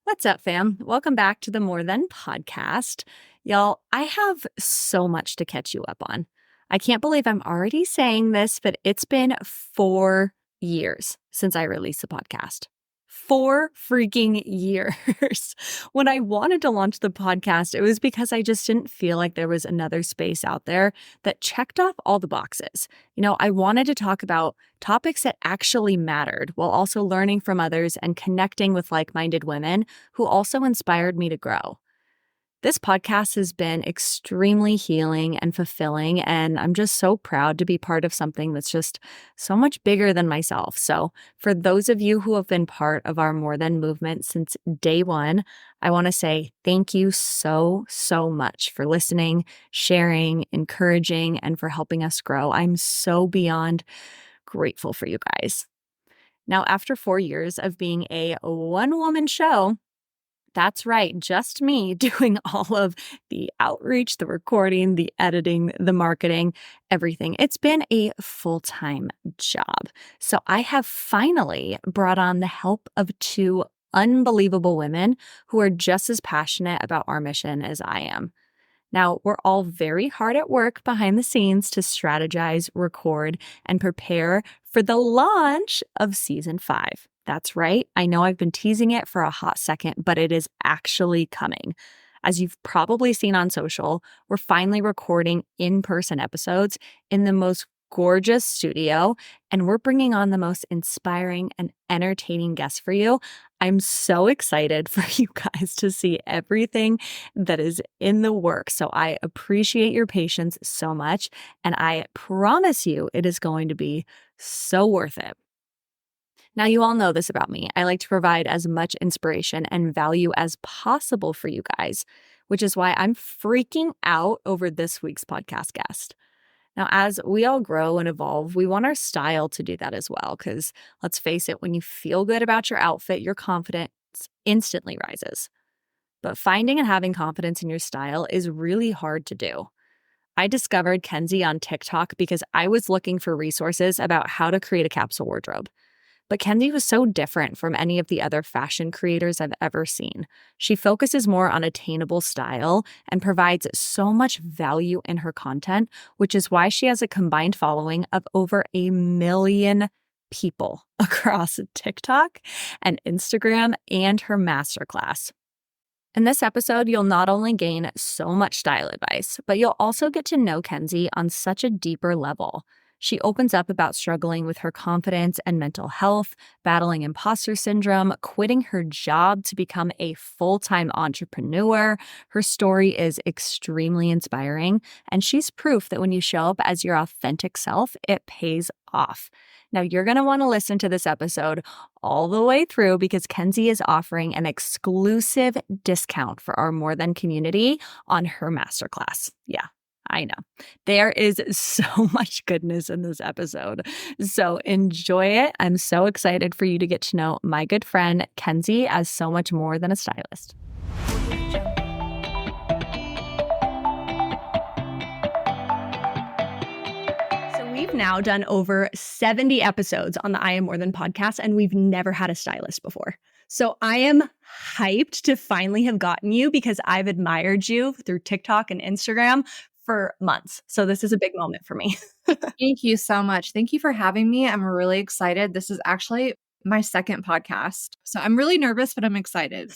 What's up, fam? Welcome back to the More Than podcast. Y'all, I have so much to catch you up on. I can't believe I'm already saying this, but it's been 4 years since I released the podcast. 4 freaking years. When I wanted to launch the podcast, it was because I just didn't feel like there was another space out there that checked off all the boxes. I wanted to talk about topics that actually mattered while also learning from others and connecting with like-minded women who also inspired me to grow. This podcast has been extremely healing and fulfilling, and I'm just so proud to be part of something that's just so much bigger than myself. So, for those of you who have been part of our More Than movement since day one, I want to say thank you so, so much for listening, sharing, encouraging, and for helping us grow. I'm so beyond grateful for you guys. Now, after 4 years of being a one-woman show, that's right, just me doing all of the outreach, the recording, the editing, the marketing, everything. It's been a full-time job. So I have finally brought on the help of two unbelievable women who are just as passionate about our mission as I am. Now, we're all very hard at work behind the scenes to strategize, record, and prepare for the launch of season 5. That's right. I know I've been teasing it for a hot second, but it is actually coming. As you've probably seen on social, we're finally recording in-person episodes in the most gorgeous studio, and we're bringing on the most inspiring and entertaining guests for you. I'm so excited for you guys to see everything that is in the works. So I appreciate your patience so much, and I promise you it is going to be so worth it. Now, you all know this about me. I like to provide as much inspiration and value as possible for you guys, which is why I'm freaking out over this week's podcast guest. Now, as we all grow and evolve, we want our style to do that as well, because let's face it, when you feel good about your outfit, your confidence instantly rises. But finding and having confidence in your style is really hard to do. I discovered Kenzie on TikTok because I was looking for resources about how to create a capsule wardrobe. But Kenzie was so different from any of the other fashion creators I've ever seen. She focuses more on attainable style and provides so much value in her content, which is why she has a combined following of over 1 million people across TikTok and Instagram and her masterclass. In this episode, you'll not only gain so much style advice, but you'll also get to know Kenzie on such a deeper level. She opens up about struggling with her confidence and mental health, battling imposter syndrome, quitting her job to become a full-time entrepreneur. Her story is extremely inspiring, and she's proof that when you show up as your authentic self, it pays off. Now, you're going to want to listen to this episode all the way through because Kenzie is offering an exclusive discount for our More Than community on her masterclass. Yeah, I know. There is so much goodness in this episode. So enjoy it. I'm so excited for you to get to know my good friend, Kenzie, as so much more than a stylist. We've now done over 70 episodes on the I Am More Than podcast, and we've never had a stylist before. So I am hyped to finally have gotten you because I've admired you through TikTok and Instagram for months. So this is a big moment for me. Thank you so much. Thank you for having me. I'm really excited. This is actually my second podcast. So I'm really nervous, but I'm excited.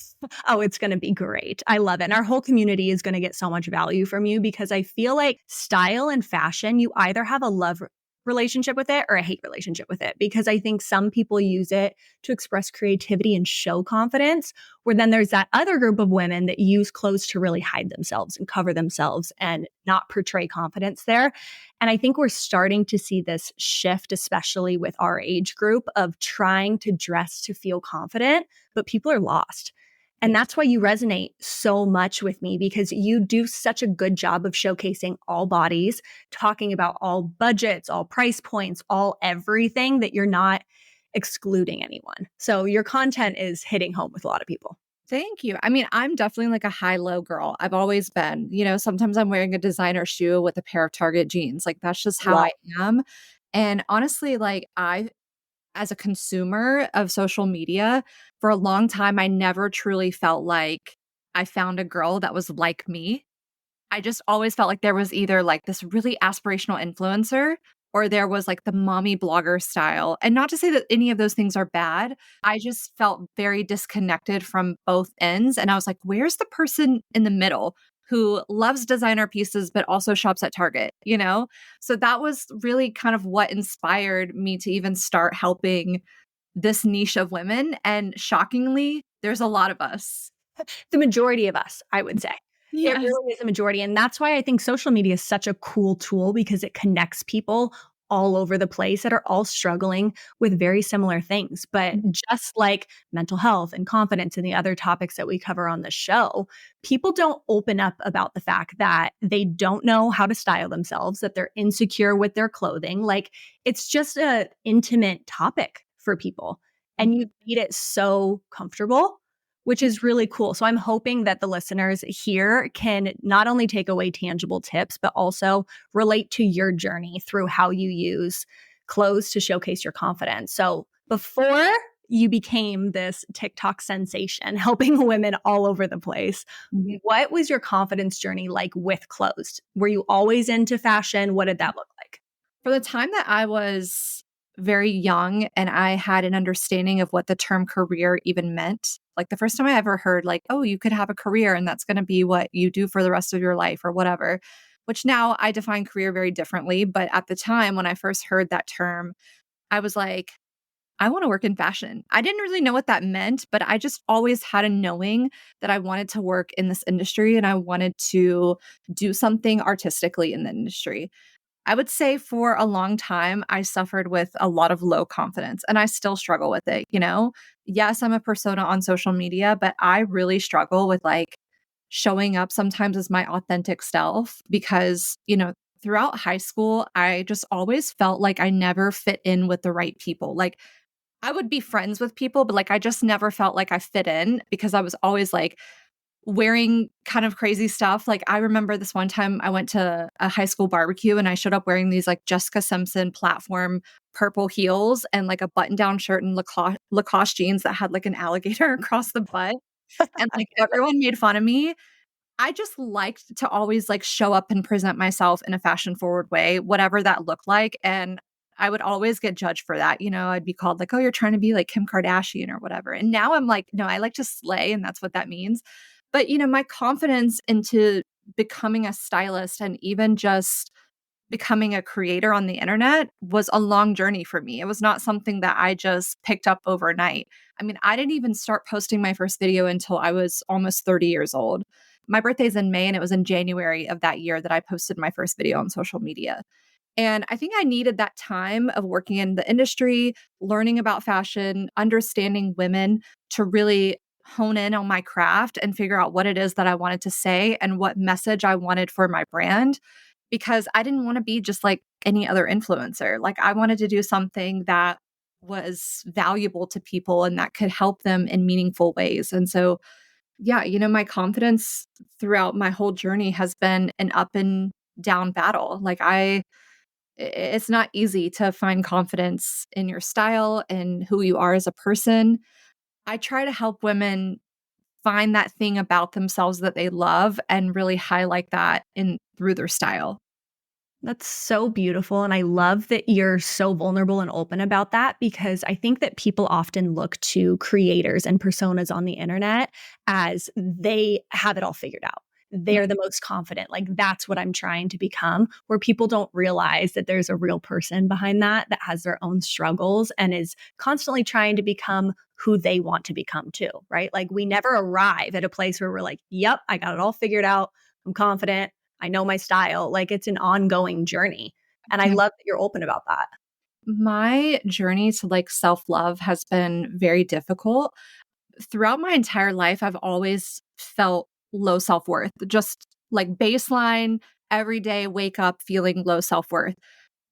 Oh, it's going to be great. I love it. And our whole community is going to get so much value from you because I feel like style and fashion, you either have a love relationship with it or a hate relationship with it, because I think some people use it to express creativity and show confidence, where then there's that other group of women that use clothes to really hide themselves and cover themselves and not portray confidence there. And I think we're starting to see this shift, especially with our age group, of trying to dress to feel confident, but people are lost. And that's why you resonate so much with me, because you do such a good job of showcasing all bodies, talking about all budgets, all price points, all everything, that you're not excluding anyone. So your content is hitting home with a lot of people. Thank you. I mean, I'm definitely like a high-low girl. I've always been. Sometimes I'm wearing a designer shoe with a pair of Target jeans. Like that's just how Wow. I am. And honestly, like as a consumer of social media, for a long time, I never truly felt like I found a girl that was like me. I just always felt like there was either like this really aspirational influencer or there was like the mommy blogger style. And not to say that any of those things are bad. I just felt very disconnected from both ends. And I was like, where's the person in the middle who loves designer pieces but also shops at Target, you know? So that was really kind of what inspired me to even start helping this niche of women. And shockingly, there's a lot of us. The majority of us, I would say. It Yes. really is a majority, and that's why I think social media is such a cool tool because it connects people all over the place that are all struggling with very similar things. But just like mental health and confidence and the other topics that we cover on the show, people don't open up about the fact that they don't know how to style themselves, that they're insecure with their clothing. Like it's just a intimate topic for people. And you made it so comfortable, which is really cool. So I'm hoping that the listeners here can not only take away tangible tips, but also relate to your journey through how you use clothes to showcase your confidence. So before you became this TikTok sensation, helping women all over the place, Mhm. what was your confidence journey like with clothes? Were you always into fashion? What did that look like? For the time that I was very young and I had an understanding of what the term career even meant, like the first time I ever heard, like, oh, you could have a career and that's going to be what you do for the rest of your life or whatever, which now I define career very differently. But at the time when I first heard that term, I was like, I want to work in fashion. I didn't really know what that meant, but I just always had a knowing that I wanted to work in this industry and I wanted to do something artistically in the industry. I would say for a long time, I suffered with a lot of low confidence and I still struggle with it. You know, yes, I'm a persona on social media, but I really struggle with like showing up sometimes as my authentic self because, throughout high school, I just always felt like I never fit in with the right people. Like, I would be friends with people, but like I just never felt like I fit in because I was always like, wearing kind of crazy stuff. Like I remember this one time I went to a high school barbecue and I showed up wearing these like Jessica Simpson platform purple heels and like a button-down shirt and Lacoste jeans that had like an alligator across the butt. And like everyone made fun of me. I just liked to always like show up and present myself in a fashion forward way, whatever that looked like. And I would always get judged for that. I'd be called like, oh, you're trying to be like Kim Kardashian or whatever. And now I'm like, no, I like to slay. And that's what that means. But, my confidence into becoming a stylist and even just becoming a creator on the internet was a long journey for me. It was not something that I just picked up overnight. I mean, I didn't even start posting my first video until I was almost 30 years old. My birthday's in May, and it was in January of that year that I posted my first video on social media. And I think I needed that time of working in the industry, learning about fashion, understanding women to really hone in on my craft and figure out what it is that I wanted to say and what message I wanted for my brand. Because I didn't want to be just like any other influencer. Like, I wanted to do something that was valuable to people and that could help them in meaningful ways. And so, yeah, my confidence throughout my whole journey has been an up and down battle. Like, it's not easy to find confidence in your style and who you are as a person. I try to help women find that thing about themselves that they love and really highlight that in through their style. That's so beautiful. And I love that you're so vulnerable and open about that because I think that people often look to creators and personas on the internet as they have it all figured out. They're the most confident. Like, that's what I'm trying to become, where people don't realize that there's a real person behind that has their own struggles and is constantly trying to become who they want to become too, right? Like, we never arrive at a place where we're like, yep, I got it all figured out. I'm confident. I know my style. Like, it's an ongoing journey. And I Yeah. love that you're open about that. My journey to like self love has been very difficult. Throughout my entire life, I've always felt low self worth, just like baseline, every day, wake up feeling low self worth.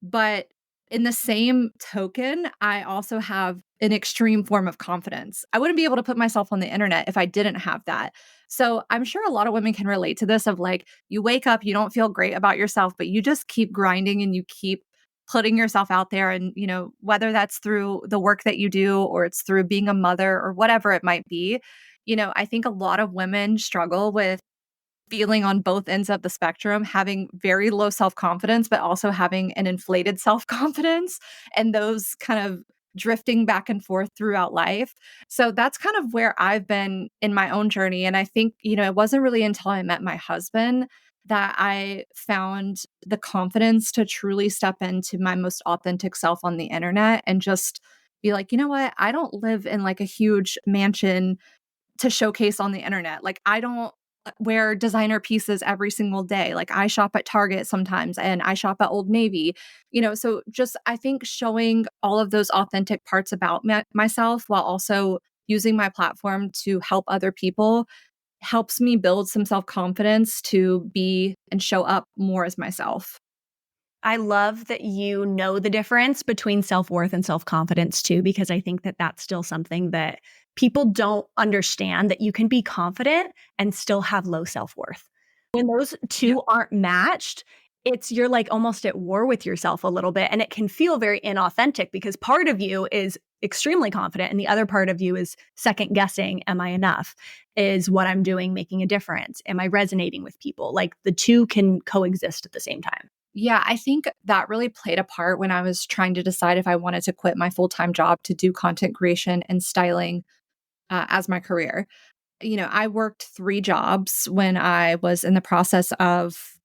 But in the same token, I also have an extreme form of confidence. I wouldn't be able to put myself on the internet if I didn't have that. So I'm sure a lot of women can relate to this of like, you wake up, you don't feel great about yourself, but you just keep grinding and you keep putting yourself out there and, whether that's through the work that you do or it's through being a mother or whatever it might be, I think a lot of women struggle with feeling on both ends of the spectrum, having very low self-confidence, but also having an inflated self-confidence and those kind of drifting back and forth throughout life. So that's kind of where I've been in my own journey. And I think, it wasn't really until I met my husband that I found the confidence to truly step into my most authentic self on the internet and just be like, you know what? I don't live in like a huge mansion to showcase on the internet. Like, I don't wear designer pieces every single day. Like, I shop at Target sometimes and I shop at Old Navy, so just I think showing all of those authentic parts about myself while also using my platform to help other people helps me build some self-confidence to be and show up more as myself. I love that you know the difference between self-worth and self-confidence too, because I think that that's still something that people don't understand, that you can be confident and still have low self-worth. When those Yeah. two aren't matched, you're like almost at war with yourself a little bit, and it can feel very inauthentic because part of you is extremely confident and the other part of you is second guessing, am I enough? Is what I'm doing making a difference? Am I resonating with people? Like the two can coexist at the same time. Yeah, I think that really played a part when I was trying to decide if I wanted to quit my full-time job to do content creation and styling as my career. I worked 3 jobs when I was in the process of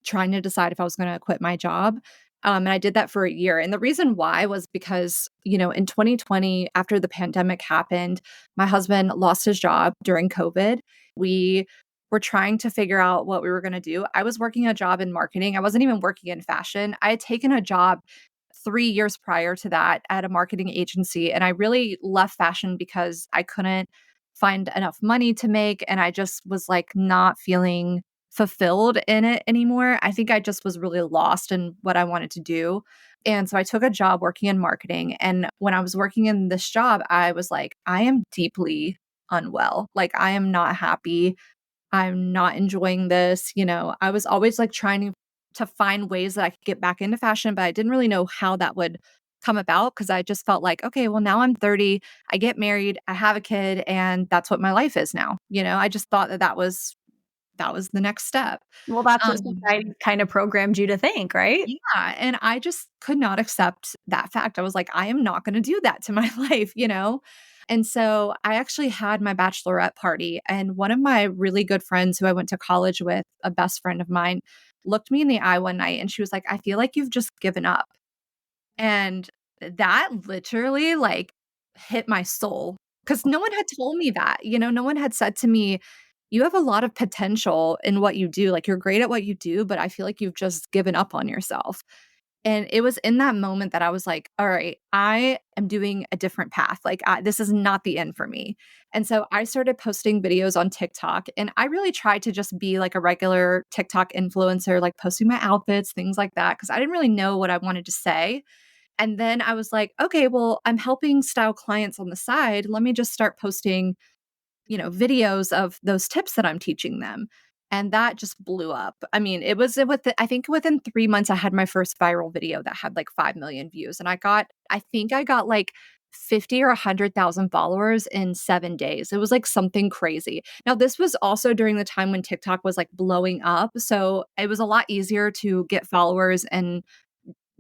trying to decide if I was gonna quit my job, and I did that for a year, and the reason why was because, in 2020, after the pandemic happened, my husband lost his job during COVID. We were trying to figure out what we were gonna do. I was working a job in marketing. I wasn't even working in fashion. I had taken a job 3 years prior to that at a marketing agency, and I really left fashion because I couldn't find enough money to make, and I just was, like, not feeling fulfilled in it anymore. I think I just was really lost in what I wanted to do, and so I took a job working in marketing, and when I was working in this job, I was like, "I am deeply unwell, like, I am not happy. I'm not enjoying this," I was always, like, trying to find ways that I could get back into fashion, but I didn't really know how that would come about because I just felt like, "Okay, well, now I'm 30, I get married, I have a kid, and that's what my life is now," I just thought that that was the next step. Well, that's what Um society kind of programmed you to think, right? yeah, and I just could not accept that fact. I was like, "I am not gonna do that to my life?" And so I actually had my bachelorette party, and one of my really good friends who I went to college with, a best friend of mine, looked me in the eye one night and she was like, "I feel like you've just given up." And that literally, like, hit my soul because no one had told me that, no one had said to me, "You have a lot of potential in what you do, like, you're great at what you do, but I feel like you've just given up on yourself." And it was in that moment that I was like, "All right, I am doing a different path, like, this is not the end for me." And so I started posting videos on TikTok, and I really tried to just be like a regular TikTok influencer, like posting my outfits, things like that, because I didn't really know what I wanted to say. And then I was like, "Okay, well, I'm helping style clients on the side. Let me just start posting, videos of those tips that I'm teaching them." And that just blew up. I mean, I think within 3 months I had my first viral video that had like 5 million views and I think I got like 50 or 100,000 followers in 7 days. It was like something crazy. Now, this was also during the time when TikTok was like blowing up, so it was a lot easier to get followers and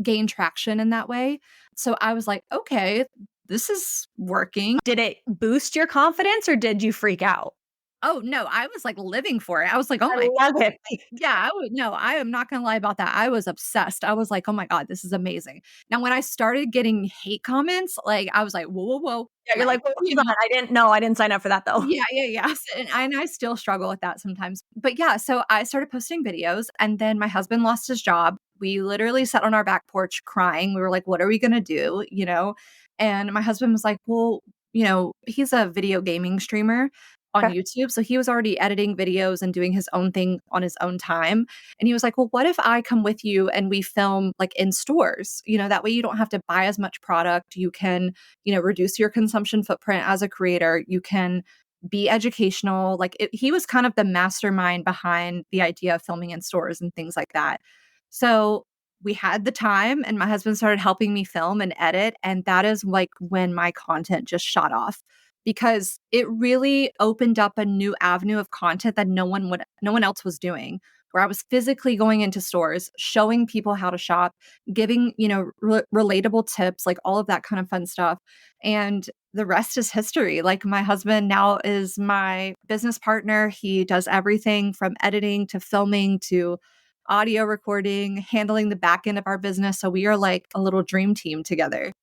gain traction in that way. So I was like, "Okay, this is working." Did it boost your confidence or did you freak out? Oh, no, I was, like, living for it. I was like, "Oh I my." love it. Yeah, I would no, I am not gonna lie about that. I was obsessed. I was like, "Oh my god, this is amazing." Now when I started getting hate comments, like, I was like, "Whoa, whoa, whoa." Yeah, you're Like, like, "Well, hold on, I didn't sign up for that though." yeah, yeah, yeah. And I still struggle with that sometimes. But yeah, so I started posting videos and then my husband lost his job. We literally sat on our back porch crying. We were like, "What are we gonna do?" And my husband was like, "Well," he's a video gaming streamer on Okay. YouTube. So he was already editing videos and doing his own thing on his own time. And he was like, "Well, what if I come with you and we film like in stores? That way you don't have to buy as much product. You can reduce your consumption footprint as a creator. You can be educational." He was kind of the mastermind behind the idea of filming in stores and things like that. So we had the time and my husband started helping me film and edit. And that is like when my content just shot off because it really opened up a new avenue of content that no one else was doing. Where I was physically going into stores, showing people how to shop, giving, relatable tips, like all of that kind of fun stuff. And the rest is history. Like my husband now is my business partner. He does everything from editing to filming to audio recording, handling the back end of our business. So we are like a little dream team together.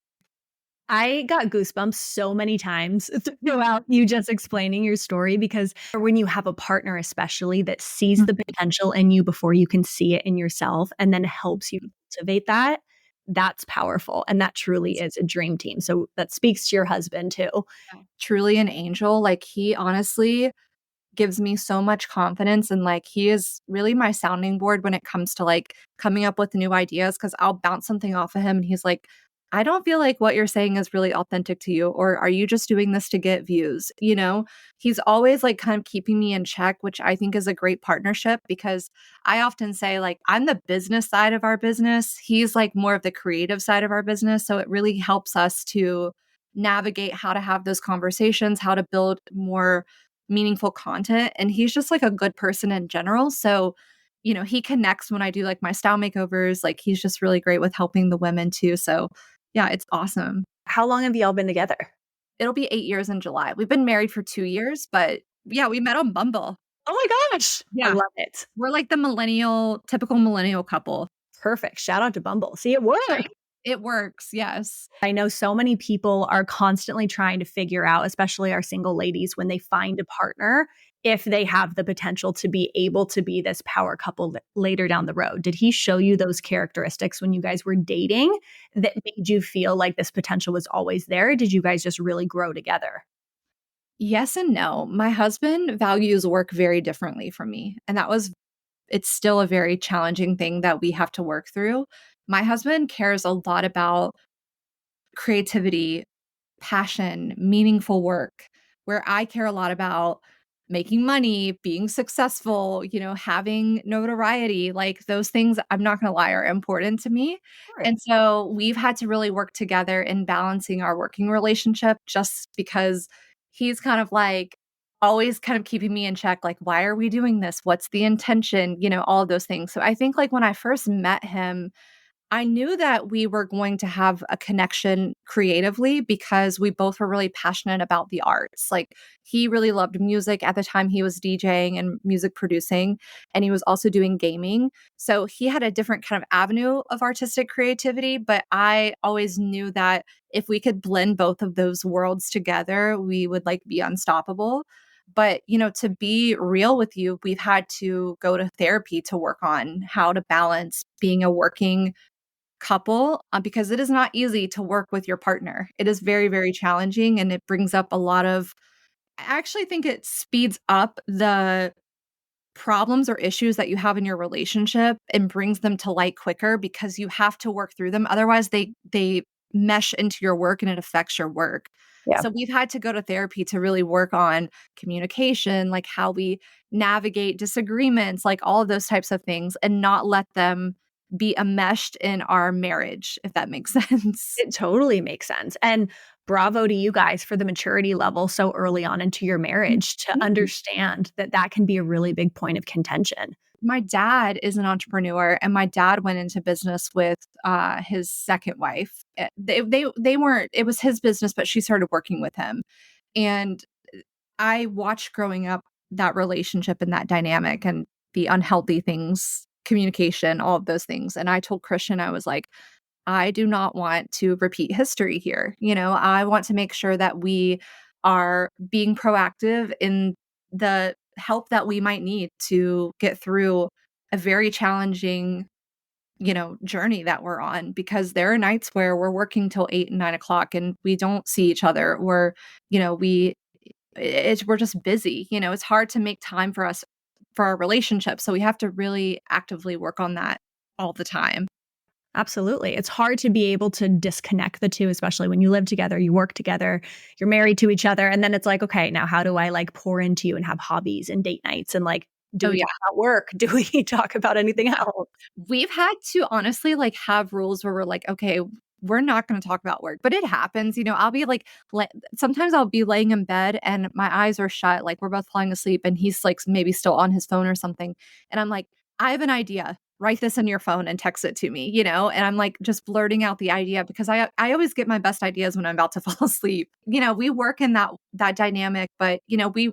I got goosebumps so many times throughout you just explaining your story because when you have a partner, especially that sees the potential in you before you can see it in yourself and then helps you cultivate that, that's powerful. And that truly is a dream team. So that speaks to your husband too. Truly an angel. Like he honestly gives me so much confidence and like he is really my sounding board when it comes to like coming up with new ideas because I'll bounce something off of him and he's like, I don't feel like what you're saying is really authentic to you, or are you just doing this to get views? He's always like kind of keeping me in check, which I think is a great partnership because I often say, like, I'm the business side of our business. He's like more of the creative side of our business. So it really helps us to navigate how to have those conversations, how to build more meaningful content. And he's just like a good person in general. So, he connects when I do like my style makeovers. Like he's just really great with helping the women too. So, yeah, it's awesome. How long have y'all been together? It'll be 8 years in July. We've been married for 2 years, but yeah, we met on Bumble. Oh my gosh. I Yeah. love it. We're like the typical millennial couple. Perfect. Shout out to Bumble. See, it worked. It works. Yes. I know so many people are constantly trying to figure out, especially our single ladies, when they find a partner, if they have the potential to be able to be this power couple later down the road. Did he show you those characteristics when you guys were dating that made you feel like this potential was always there? Or did you guys just really grow together? Yes and no. My husband values work very differently from me. And it's still a very challenging thing that we have to work through. My husband cares a lot about creativity, passion, meaningful work, where I care a lot about making money, being successful, having notoriety. Like those things, I'm not going to lie, are important to me. Sure. And so we've had to really work together in balancing our working relationship just because he's kind of like always kind of keeping me in check. Like, why are we doing this? What's the intention? All of those things. So I think like when I first met him, I knew that we were going to have a connection creatively because we both were really passionate about the arts. Like he really loved music at the time he was DJing and music producing, and he was also doing gaming. So he had a different kind of avenue of artistic creativity, but I always knew that if we could blend both of those worlds together, we would like be unstoppable. But, to be real with you, we've had to go to therapy to work on how to balance being a working couple because it is not easy to work with your partner. It is very, very challenging and it brings up a lot of I actually think it speeds up the problems or issues that you have in your relationship and brings them to light quicker because you have to work through them. Otherwise, they mesh into your work and it affects your work. Yeah. So we've had to go to therapy to really work on communication, like how we navigate disagreements, like all of those types of things, and not let them be enmeshed in our marriage, if that makes sense. It totally makes sense. And bravo to you guys for the maturity level so early on into your marriage to Mhm. understand that that can be a really big point of contention. My dad is an entrepreneur, and my dad went into business with his second wife. They weren't. It was his business, but she started working with him, and I watched growing up that relationship and that dynamic and the unhealthy things, communication, all of those things. And I told Christian, I was like, I do not want to repeat history here. I want to make sure that we are being proactive in the help that we might need to get through a very challenging, journey that we're on because there are nights where we're working till 8 and 9 o'clock and we don't see each other. We're just busy. It's hard to make time for us for our relationship. So we have to really actively work on that all the time. Absolutely. It's hard to be able to disconnect the two, especially when you live together, you work together, you're married to each other. And then it's like, okay, now how do I like pour into you and have hobbies and date nights and like Do Oh, we yeah. talk about work? Do we talk about anything else? We've had to honestly, like, have rules where we're like, "Okay, we're not gonna talk about work," but it happens, I'll be, like, sometimes I'll be laying in bed and my eyes are shut, like, we're both falling asleep and he's, like, maybe still on his phone or something, and I'm like, "I have an idea. Write this in your phone and text it to me," and I'm, like, just blurting out the idea because I always get my best ideas when I'm about to fall asleep. We work in that dynamic, but,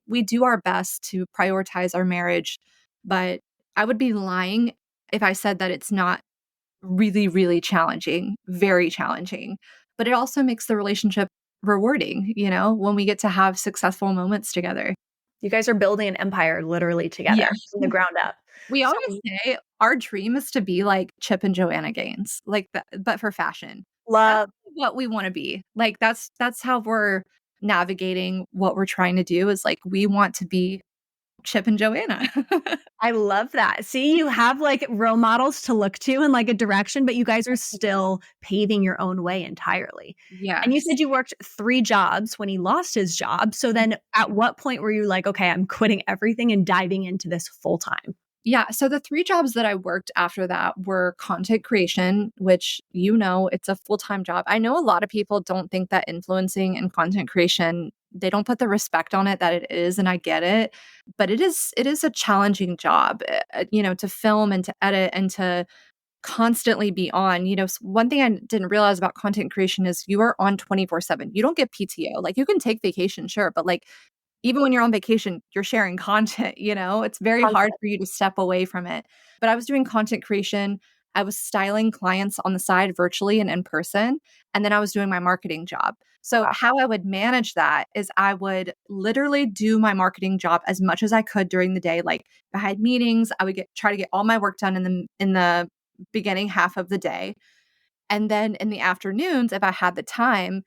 we do our best to prioritize our marriage, but I would be lying if I said that it's not really, really challenging, very challenging, but it also makes the relationship rewarding, when we get to have successful moments together. You guys are building an empire literally together Yeah. from the ground up. We So always say our dream is to be like Chip and Joanna Gaines, like that, but for fashion. That's love what we wanna be. Like, that's how we're navigating what we're trying to do is, like, we want to be Chip and Joanna. I love that. See, you have like role models to look to and like a direction, but you guys are still paving your own way entirely. And you Yes. said you worked 3 jobs when he lost his job. So then at what point were you like, okay, I'm quitting everything and diving into this full time? Yeah, so the 3 jobs that I worked after that were content creation, which, it's a full-time job. I know a lot of people don't think that influencing and content creation, they don't put the respect on it that it is, and I get it, but it is a challenging job, to film and to edit and to constantly be on. One thing I didn't realize about content creation is you are on 24/7. You don't get PTO. Like, you can take vacation, sure, but, like, even when you're on vacation, you're sharing content, It's very hard for you to step away from it. But I was doing content creation, I was styling clients on the side virtually and in person, and then I was doing my marketing job. So Wow. how I would manage that is I would literally do my marketing job as much as I could during the day. Like, if I had meetings, I would try to get all my work done in the beginning half of the day. And then in the afternoons, if I had the time,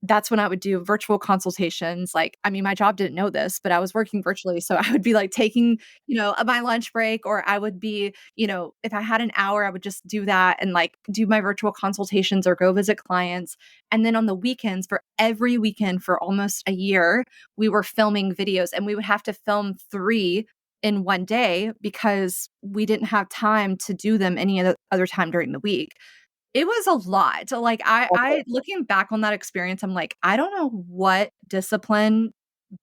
that's when I would do virtual consultations. Like, I mean, my job didn't know this, but I was working virtually. So I would be like taking, my lunch break, or I would be, if I had an hour, I would just do that and like do my virtual consultations or go visit clients. And then on the weekends, for every weekend for almost a year, we were filming videos and we would have to film 3 in one day because we didn't have time to do them any other time during the week. It was a lot. So, like, I looking back on that experience, I'm like, I don't know what discipline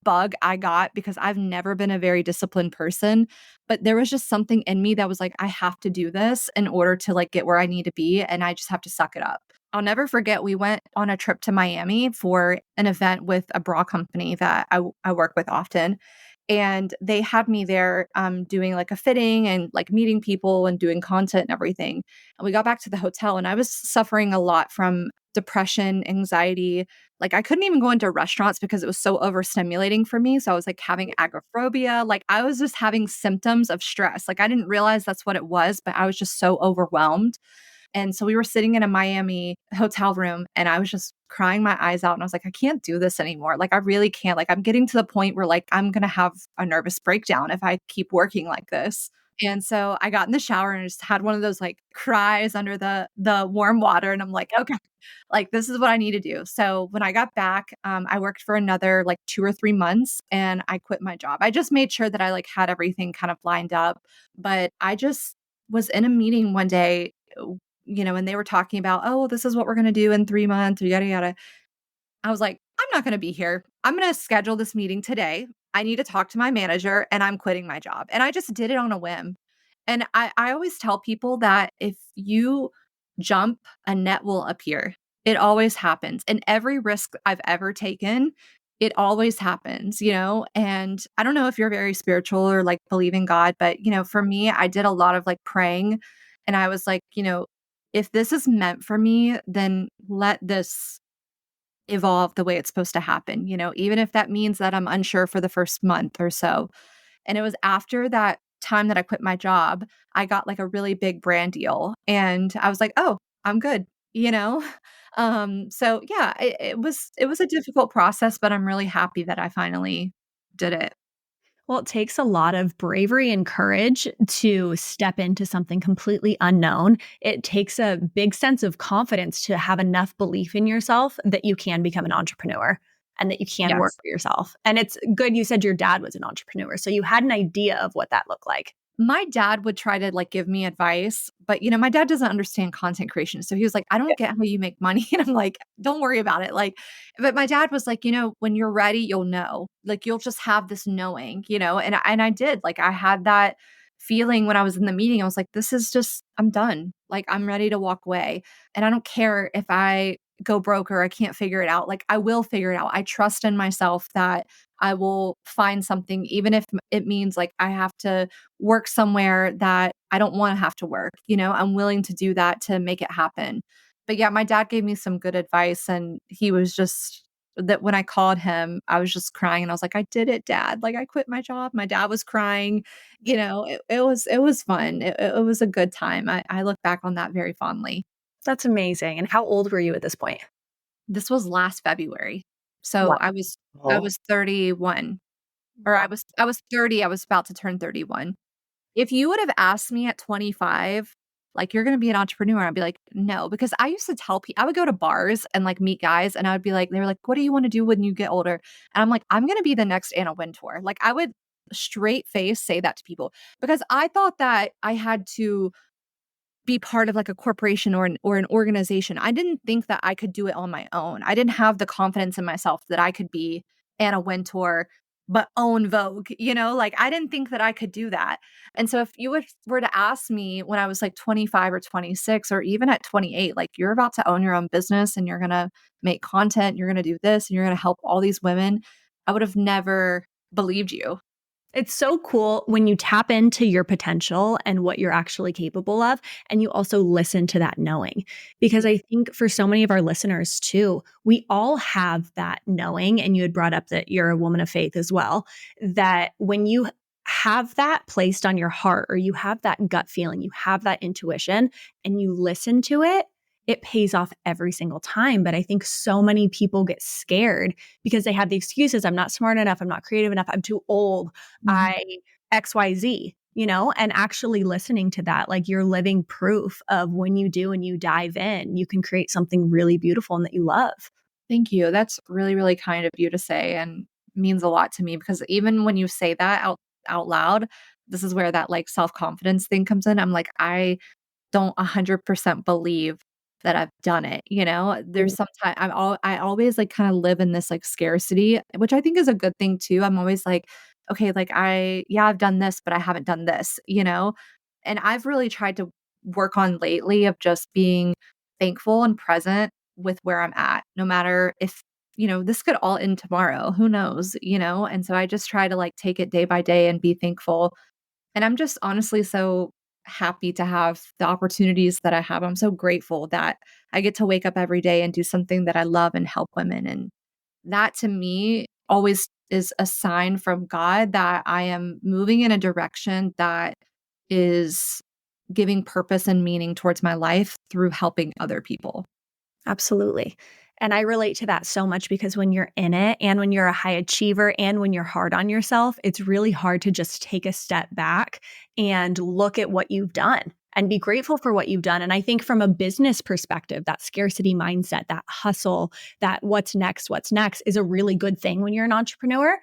bug I got because I've never been a very disciplined person, but there was just something in me that was like, I have to do this in order to, like, get where I need to be, and I just have to suck it up. I'll never forget, we went on a trip to Miami for an event with a bra company that I work with often, and they had me there, doing, like, a fitting and, like, meeting people and doing content and everything, and we got back to the hotel, and I was suffering a lot from depression, anxiety, like, I couldn't even go into restaurants because it was so overstimulating for me, so I was, like, having agoraphobia, like, I was just having symptoms of stress, like, I didn't realize that's what it was, but I was just so overwhelmed, and so we were sitting in a Miami hotel room, and I was just crying my eyes out, and I was like, "I can't do this anymore, like, I really can't, like, I'm getting to the point where, like, I'm gonna have a nervous breakdown if I keep working like this." And so I got in the shower and just had one of those, like, cries under the warm water, and I'm like, "Okay, like, this is what I need to do." So when I got back, I worked for another, like, 2 or 3 months, and I quit my job. I just made sure that I, like, had everything kind of lined up, but I just was in a meeting one day, and they were talking about, "Oh, this is what we're gonna do in 3 months," or yada, yada. I was like, "I'm not gonna be here. I'm gonna schedule this meeting today. I need to talk to my manager, and I'm quitting my job." And I just did it on a whim. And I always tell people that if you jump, a net will appear. It always happens. And every risk I've ever taken, it always happens, And I don't know if you're very spiritual or like believe in God, but for me, I did a lot of like praying and I was like, if this is meant for me, then let this evolve the way it's supposed to happen, even if that means that I'm unsure for the first month or so. And it was after that time that I quit my job, I got like a really big brand deal and I was like, "Oh, I'm good," you know? So yeah, it was a difficult process, but I'm really happy that I finally did it. Well, it takes a lot of bravery and courage to step into something completely unknown. It takes a big sense of confidence to have enough belief in yourself that you can become an entrepreneur. and that you can work Yes. for yourself. And it's good you said your dad was an entrepreneur, so you had an idea of what that looked like. My dad would try to, like, give me advice, but, my dad doesn't understand content creation, so he was like, "I don't get how you make money," and I'm like, "Don't worry about it," like, but my dad was like, "When you're ready, you'll know, like, you'll just have this knowing," and I did, like, I had that feeling when I was in the meeting. I was like, "This is just I'm done, like, I'm ready to walk away, and I don't care if I go broke or I can't figure it out, like, I will figure it out. I trust in myself that I will find something, even if it means, like, I have to work somewhere that I don't wanna have to work, I'm willing to do that to make it happen." But yeah, my dad gave me some good advice, and he was just that when I called him, I was just crying, and I was like, "I did it, dad. Like, I quit my job." My dad was crying, it was fun. It was a good time. I look back on that very fondly. That's amazing. And how old were you at this point? This was last February. So I Wow. was 31, or Wow. I was 30, I was about to turn 31. If you would have asked me at 25, like, "You're gonna be an entrepreneur," I'd be like, "No," because I used to tell people I would go to bars and, like, meet guys, and I would be like they were like, "What do you wanna do when you get older?" And I'm like, "I'm gonna be the next Anna Wintour." Like, I would straight face say that to people because I thought that I had to be part of, like, a corporation or an organization. I didn't think that I could do it on my own. I didn't have the confidence in myself that I could be Anna Wintour, but own Vogue, Like, I didn't think that I could do that. And so if you were to ask me when I was, like, 25 or 26 or even at 28, like, "You're about to own your own business, and you're gonna make content, you're gonna do this, and you're gonna help all these women," I would have never believed you. It's so cool when you tap into your potential and what you're actually capable of, and you also listen to that knowing. Because I think for so many of our listeners too, we all have that knowing. And you had brought up that you're a woman of faith as well, that when you have that placed on your heart or you have that gut feeling, you have that intuition and you listen to it, it pays off every single time. But I think so many people get scared because they have the excuses. I'm not smart enough. I'm not creative enough. I'm too old. Mhm. I XYZ, and actually listening to that, like you're living proof of when you do and you dive in, you can create something really beautiful and that you love. Thank you. That's really, really kind of you to say and means a lot to me because even when you say that out loud, this is where that, like, self-confidence thing comes in. I'm like, I don't 100% believe that I've done it, There's Mm. sometimes I always, like, kinda live in this, like, scarcity, which I think is a good thing too. I'm always like, "Okay, like, I've done this, but I haven't done this," And I've really tried to work on lately of just being thankful and present with where I'm at, no matter if, this could all end tomorrow, who knows, And so I just try to, like, take it day by day and be thankful, and I'm just honestly so happy to have the opportunities that I have. I'm so grateful that I get to wake up every day and do something that I love and help women. And that to me always is a sign from God that I am moving in a direction that is giving purpose and meaning towards my life through helping other people. Absolutely. And I relate to that so much because when you're in it and when you're a high achiever and when you're hard on yourself, it's really hard to just take a step back and look at what you've done and be grateful for what you've done. And I think from a business perspective, that scarcity mindset, that hustle, that what's next is a really good thing when you're an entrepreneur.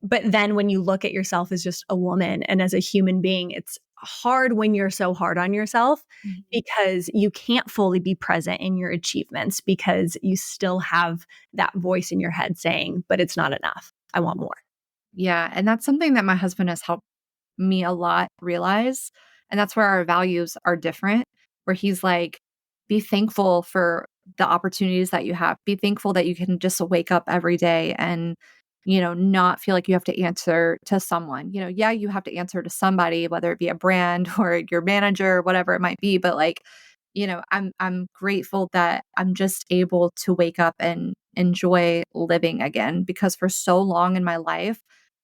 But then when you look at yourself as just a woman and as a human being, it's hard when you're so hard on yourself Mhm. because you can't fully be present in your achievements because you still have that voice in your head saying, but it's not enough. I want more. Yeah. And that's something that my husband has helped me a lot realize, and that's where our values are different, where he's like, "Be thankful for the opportunities that you have. Be thankful that you can just wake up every day and, not feel like you have to answer to someone." Yeah, you have to answer to somebody, whether it be a brand or your manager, whatever it might be, but, like, I'm grateful that I'm just able to wake up and enjoy living again because for so long in my life,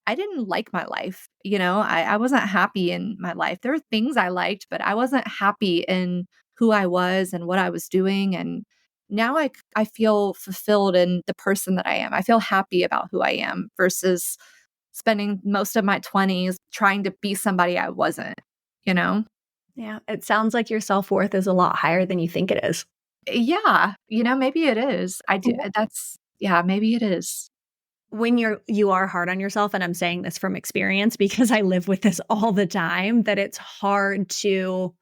I didn't like my life. I wasn't happy in my life. There were things I liked, but I wasn't happy in who I was and what I was doing. And now I feel fulfilled in the person that I am. I feel happy about who I am versus spending most of my 20s trying to be somebody I wasn't, you know? Yeah. It sounds like your self worth is a lot higher than you think it is. Yeah, maybe it is. I do. That's, yeah, maybe it is. when you are hard on yourself, and I'm saying this from experience because I live with this all the time, that it's hard to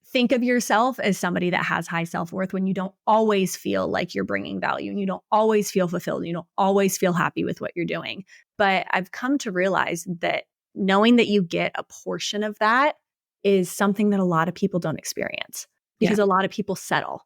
think of yourself as somebody that has high self-worth when you don't always feel like you're bringing value and you don't always feel fulfilled. You don't always feel happy with what you're doing. But I've come to realize that knowing that you get a portion of that is something that a lot of people don't experience Yeah. because a lot of people settle.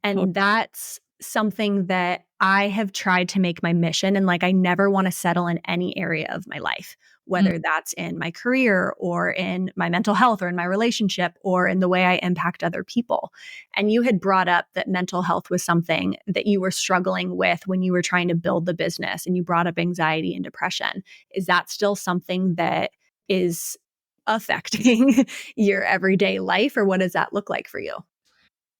And that's something that I have tried to make my mission. And like, I never want to settle in any area of my life, Mm. whether that's in my career or in my mental health or in my relationship or in the way I impact other people. And you had brought up that mental health was something that you were struggling with when you were trying to build the business, and you brought up anxiety and depression. Is that still something that is affecting your everyday life, or what does that look like for you?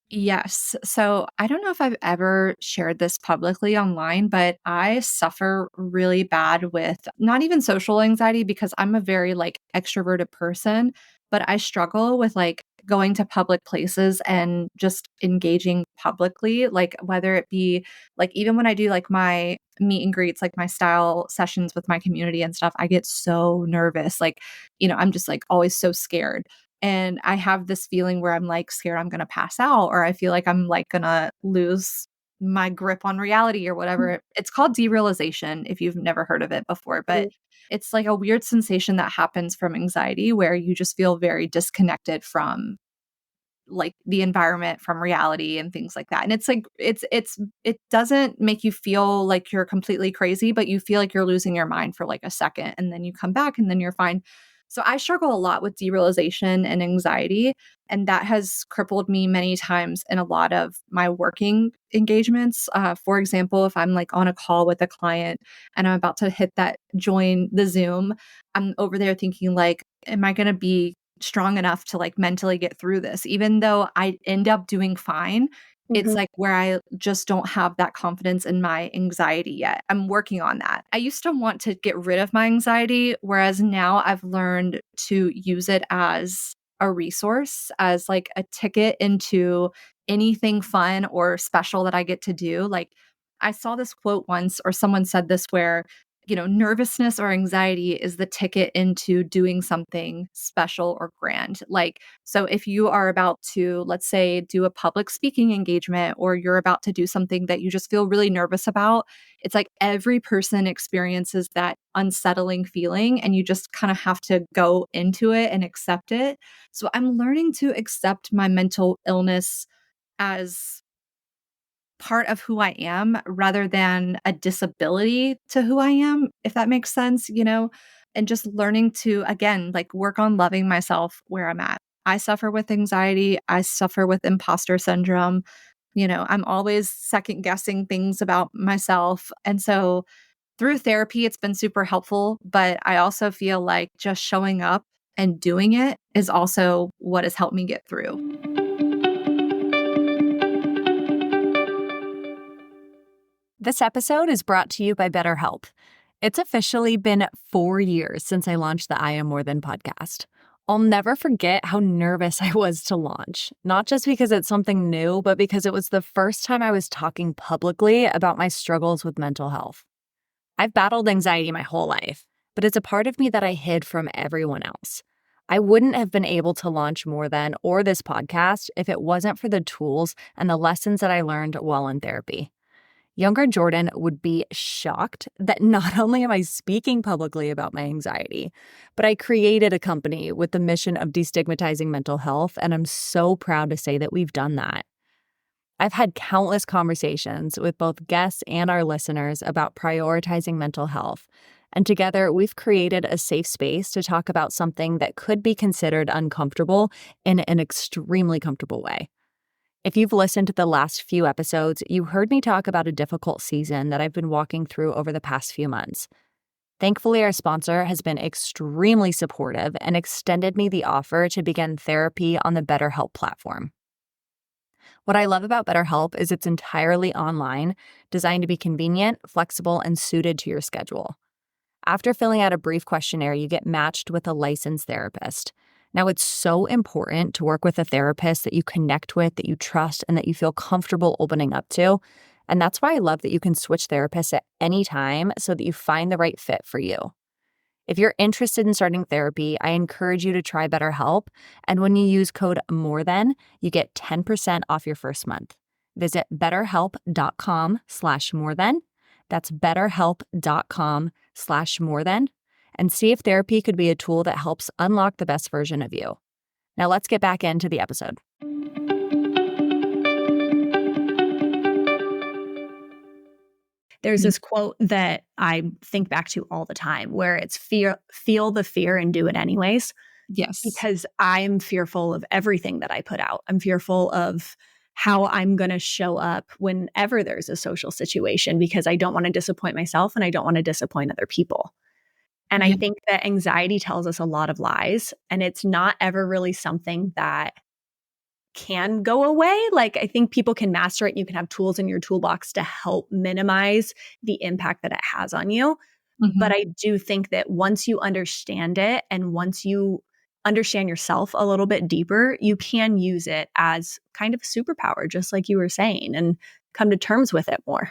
Yes. So I don't know if I've ever shared this publicly online, but I suffer really bad with not even social anxiety because I'm a very like extroverted person, but I struggle with like going to public places and just engaging publicly, like whether it be like even when I do like my meet and greets, like my style sessions with my community and stuff, I get so nervous. Like, I'm just like always so scared. And I have this feeling where I'm like scared I'm going to pass out, or I feel like I'm like going to lose my grip on reality or whatever. It's called derealization if you've never heard of it before, but it's like a weird sensation that happens from anxiety where you just feel very disconnected from like the environment, from reality and things like that. And it's like it doesn't make you feel like you're completely crazy, but you feel like you're losing your mind for like a second and then you come back and then you're fine. So I struggle a lot with derealization and anxiety, and that has crippled me many times in a lot of my working engagements. For example, if I'm like on a call with a client and I'm about to hit that join the Zoom, I'm over there thinking like, am I going to be strong enough to like mentally get through this? Even though I end up doing fine, it's Mhm. like where I just don't have that confidence in my anxiety yet. I'm working on that. I used to want to get rid of my anxiety, whereas now I've learned to use it as a resource, as like a ticket into anything fun or special that I get to do. Like I saw this quote once, or someone said this where nervousness or anxiety is the ticket into doing something special or grand. Like, so if you are about to, let's say, do a public speaking engagement, or you're about to do something that you just feel really nervous about, it's like every person experiences that unsettling feeling, and you just kind of have to go into it and accept it. So I'm learning to accept my mental illness as part of who I am rather than a disability to who I am, if that makes sense, and just learning to, again, like work on loving myself where I'm at. I suffer with anxiety. I suffer with imposter syndrome. I'm always second guessing things about myself. And so through therapy, it's been super helpful. But I also feel like just showing up and doing it is also what has helped me get through. This episode is brought to you by BetterHelp. It's officially been 4 years since I launched the I Am More Than podcast. I'll never forget how nervous I was to launch, not just because it's something new, but because it was the first time I was talking publicly about my struggles with mental health. I've battled anxiety my whole life, but it's a part of me that I hid from everyone else. I wouldn't have been able to launch More Than or this podcast if it wasn't for the tools and the lessons that I learned while in therapy. Younger Jordan would be shocked that not only am I speaking publicly about my anxiety, but I created a company with the mission of destigmatizing mental health, and I'm so proud to say that we've done that. I've had countless conversations with both guests and our listeners about prioritizing mental health, and together we've created a safe space to talk about something that could be considered uncomfortable in an extremely comfortable way. If you've listened to the last few episodes, you heard me talk about a difficult season that I've been walking through over the past few months. Thankfully, our sponsor has been extremely supportive and extended me the offer to begin therapy on the BetterHelp platform. What I love about BetterHelp is it's entirely online, designed to be convenient, flexible, and suited to your schedule. After filling out a brief questionnaire, you get matched with a licensed therapist. Now, it's so important to work with a therapist that you connect with, that you trust, and that you feel comfortable opening up to. And that's why I love that you can switch therapists at any time so that you find the right fit for you. If you're interested in starting therapy, I encourage you to try BetterHelp. And when you use code MORETHAN, you get 10% off your first month. Visit betterhelp.com/morethan. That's betterhelp.com/morethan. And see if therapy could be a tool that helps unlock the best version of you. Now let's get back into the episode. There's Yeah. this quote that I think back to all the time where it's feel the fear and do it anyways, Yes. because I'm fearful of everything that I put out. I'm fearful of how I'm going to show up whenever there's a social situation because I don't want to disappoint myself and I don't want to disappoint other people. And I Yeah. think that anxiety tells us a lot of lies, and it's not ever really something that can go away. Like, I think people can master it. And you can have tools in your toolbox to help minimize the impact that it has on you. But Mhm. I do think that once you understand it and once you understand yourself a little bit deeper, you can use it as kind of a superpower, just like you were saying, and come to terms with it more.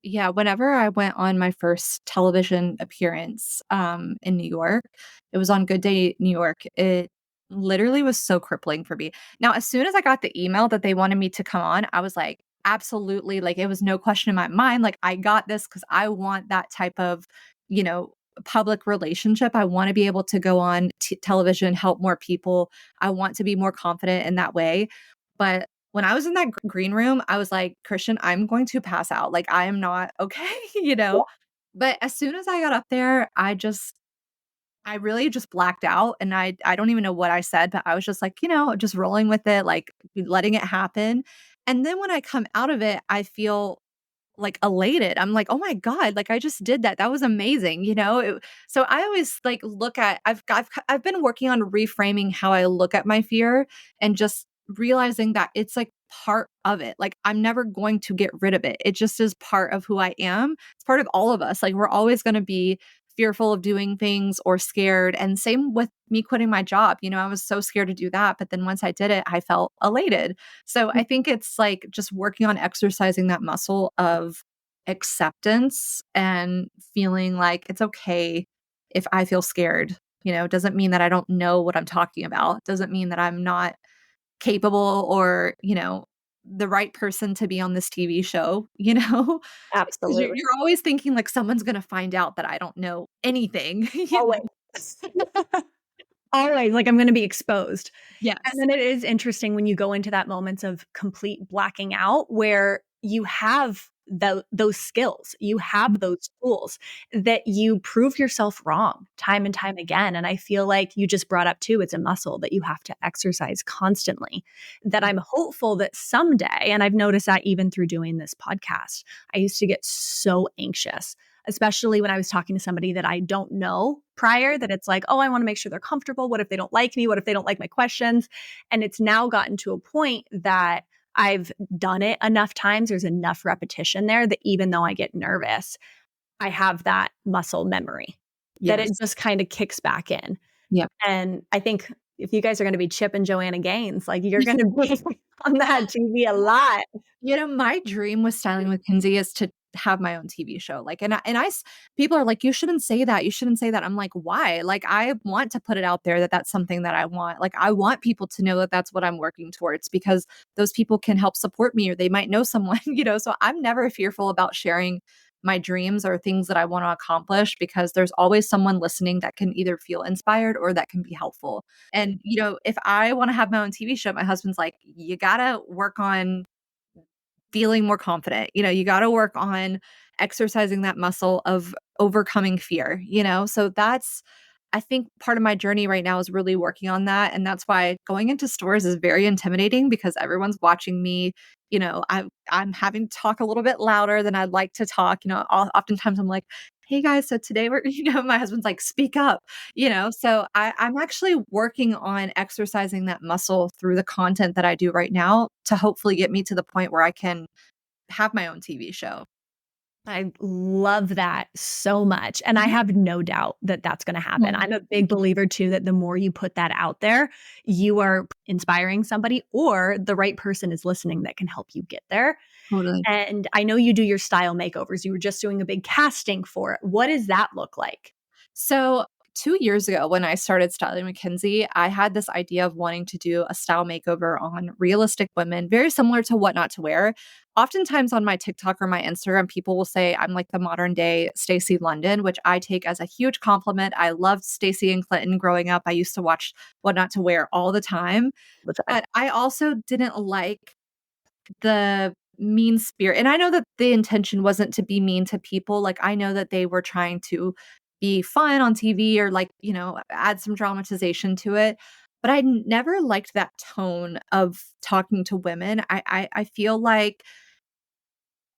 Yeah, whenever I went on my first television appearance, in New York, it was on Good Day New York. It literally was so crippling for me. Now, as soon as I got the email that they wanted me to come on, I was like, absolutely, like, it was no question in my mind, like, I got this because I want that type of, you know, public relationship. I wanna be able to go on television, help more people. I want to be more confident in that way. But when I was in that green room, I was like, "Christian, I'm going to pass out, like, I am not okay," you know? But as soon as I got up there, I really just blacked out, and I don't even know what I said, but I was just like, just rolling with it, like, letting it happen, and then when I come out of it, I feel like, elated. I'm like, "Oh my god, like, I just did that. That was amazing," you know? So I always, like, look at I've been working on reframing how I look at my fear and just realizing that it's, like, part of it. Like, I'm never going to get rid of it. It just is part of who I am. It's part of all of us. Like, we're always gonna be fearful of doing things or scared, and same with me quitting my job. I was so scared to do that, but then once I did it, I felt elated. So I think it's like just working on exercising that muscle of acceptance and feeling like it's okay if I feel scared. It doesn't mean that I don't know what I'm talking about. It doesn't mean that I'm not capable or, the right person to be on this TV show, you know? 'Cause you're Absolutely. you're always thinking like someone's gonna find out that I don't know anything, you know? Always. Always, like, I'm gonna be exposed. And Yes. then it is interesting when you go into that moments of complete blacking out where you have those skills, you have those tools that you prove yourself wrong time and time again. And I feel like you just brought up too, it's a muscle that you have to exercise constantly. That I'm hopeful that someday, and I've noticed that even through doing this podcast, I used to get so anxious, especially when I was talking to somebody that I don't know prior, that it's like, oh, I want to make sure they're comfortable. What if they don't like me? What if they don't like my questions? And it's now gotten to a point that I've done it enough times. There's enough repetition there that even though I get nervous, I have that muscle memory that it Yes. just kind of kicks back in. Yep. And I think if you guys are going to be Chip and Joanna Gaines, like you're going to be on that TV a lot. My dream with Styling with Kinsey is to have my own TV show. Like, people are like, you shouldn't say that. You shouldn't say that. I'm like, why? Like, I want to put it out there that that's something that I want. Like, I want people to know that that's what I'm working towards because those people can help support me or they might know someone, So I'm never fearful about sharing my dreams or things that I want to accomplish because there's always someone listening that can either feel inspired or that can be helpful. And, if I want to have my own TV show, my husband's like, you got to work on feeling more confident. You got to work on exercising that muscle of overcoming fear, So that's I think part of my journey right now is really working on that and that's why going into stores is very intimidating because everyone's watching me. I'm having to talk a little bit louder than I'd like to talk. Oftentimes I'm like, "Hey guys, so today we're," my husband's like, "Speak up," So I'm actually working on exercising that muscle through the content that I do right now to hopefully get me to the point where I can have my own TV show. I love that so much. And I Mhm. have no doubt that that's going to happen. Oh, I'm a thank big you. believer too that the more you put that out there, you are inspiring somebody or the right person is listening that can help you get there. Totally. And I know you do your style makeovers. You were just doing a big casting for it. What does that look like? So 2 years ago, when I started Styling McKinsey, I had this idea of wanting to do a style makeover on realistic women, very similar to What Not to Wear. Oftentimes on my TikTok or my Instagram, people will say I'm like the modern day Stacey London, which I take as a huge compliment. I loved Stacey and Clinton growing up. I used to watch What Not to Wear all the time. The time. But I also didn't like the mean spirit. And I know that the intention wasn't to be mean to people. Like, I know that they were trying to be fun on TV or, like, add some dramatization to it. But never liked that tone of talking to women. I feel like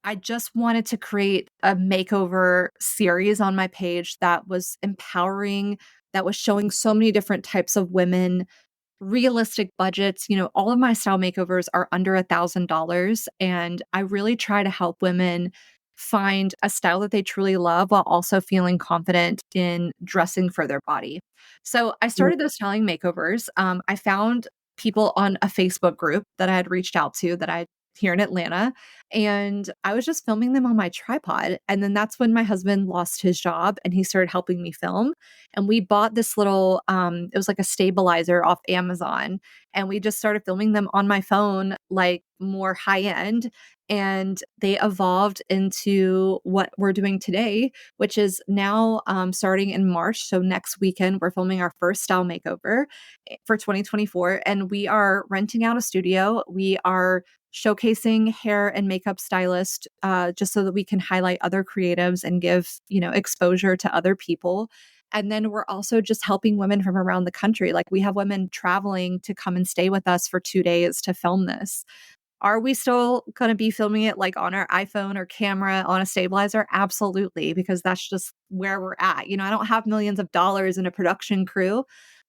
I just wanted to create a makeover series on my page that was empowering, that was showing so many different types of women, realistic budgets. All of my style makeovers are under $1,000. And I really try to help women find a style that they truly love while also feeling confident in dressing for their body. So I started those styling makeovers. I found people on a Facebook group that I had reached out to that I here in Atlanta. And I was just filming them on my tripod. And then that's when my husband lost his job and he started helping me film. And we bought this little it was like a stabilizer off Amazon, and we just started filming them on my phone, like more high end, and they evolved into what we're doing today, which is now starting in March. So next weekend we're filming our first style makeover for 2024, and we are renting out a studio. We are showcasing hair and makeup stylist, just so that we can highlight other creatives and give exposure to other people. And then we're also just helping women from around the country. Like, we have women traveling to come and stay with us for 2 days to film this. Are we still going to be filming it like on our iPhone or camera on a stabilizer? Absolutely, because that's just where we're at. I don't have millions of dollars in a production crew,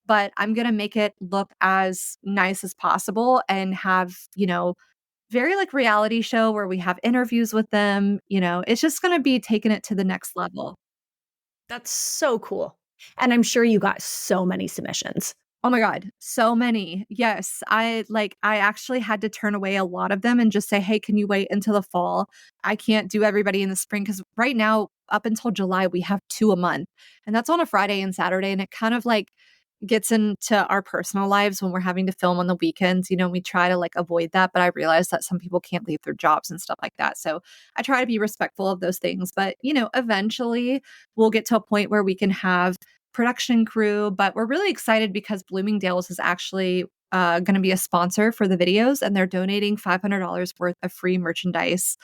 but I'm going to make it look as nice as possible and have, very like reality show where we have interviews with them. It's just going to be taking it to the next level. That's so cool. And I'm sure you got so many submissions. Oh my god, so many. Yes, I actually had to turn away a lot of them and just say, "Hey, can you wait until the fall? I can't do everybody in the spring because right now up until July we have 2 a month, and that's on a Friday and Saturday, and it kind of like gets into our personal lives when we're having to film on the weekends. We try to like avoid that, but I realize that some people can't leave their jobs and stuff like that. So I try to be respectful of those things, but eventually we'll get to a point where we can have production crew. But we're really excited because Bloomingdale's is actually going to be a sponsor for the videos, and they're donating $500 worth of free merchandise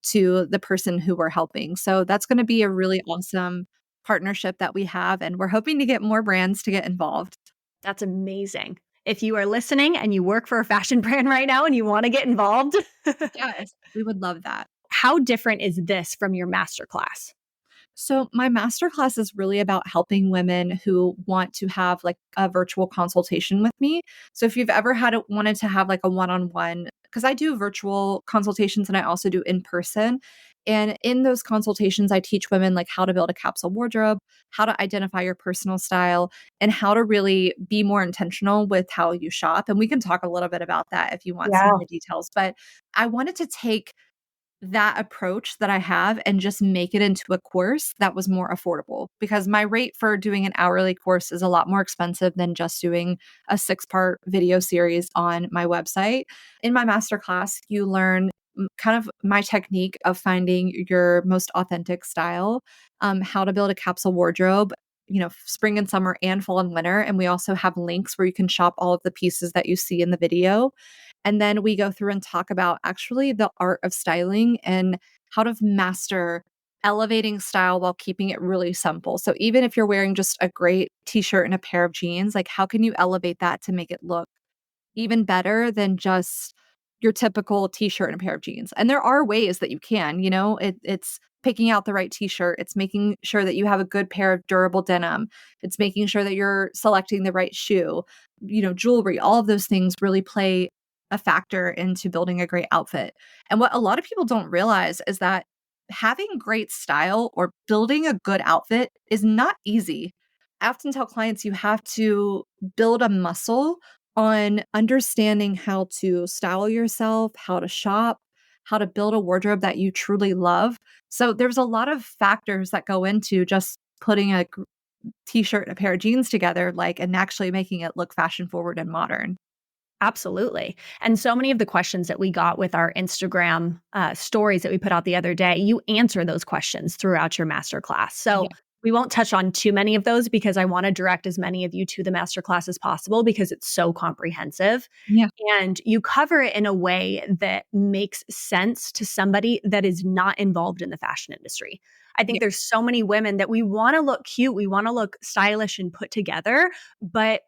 to the person who we're helping. So that's going to be a really awesome partnership that we have, and we're hoping to get more brands to get involved. That's amazing. If you are listening and you work for a fashion brand right now and you want to get involved, Yes, we would love that. how different is this from your masterclass? So, my masterclass is really about helping women who want to have like a virtual consultation with me. So, if you've ever wanted to have like a one-on-one, because I do virtual consultations and I also do in person. And in those consultations, I teach women like how to build a capsule wardrobe, how to identify your personal style, and how to really be more intentional with how you shop. And we can talk a little bit about that if you want some Yeah. more details. But I wanted to take that approach that I have and just make it into a course that was more affordable, because my rate for doing an hourly course is a lot more expensive than just doing a 6-part video series on my website. In my masterclass, you learn kind of my technique of finding your most authentic style, how to build a capsule wardrobe, spring and summer and fall and winter. And we also have links where you can shop all of the pieces that you see in the video. And then we go through and talk about actually the art of styling and how to master elevating style while keeping it really simple. So even if you're wearing just a great t-shirt and a pair of jeans, like, how can you elevate that to make it look even better than just your typical t-shirt and a pair of jeans? And there are ways that you can, it's picking out the right t-shirt. It's making sure that you have a good pair of durable denim. It's making sure that you're selecting the right shoe, jewelry. All of those things really play a factor into building a great outfit. And what a lot of people don't realize is that having great style or building a good outfit is not easy. I often tell clients you have to build a muscle on understanding how to style yourself, how to shop, how to build a wardrobe that you truly love. So there's a lot of factors that go into just putting a t-shirt and a pair of jeans together, like, and actually making it look fashion forward and modern. Absolutely. And so many of the questions that we got with our Instagram stories that we put out the other day, you answer those questions throughout your masterclass. So Yeah. we won't touch on too many of those because I want to direct as many of you to the masterclass as possible because it's so comprehensive. Yeah. And you cover it in a way that makes sense to somebody that is not involved in the fashion industry. I think Yeah. there's so many women that we want to look cute, we want to look stylish and put together, but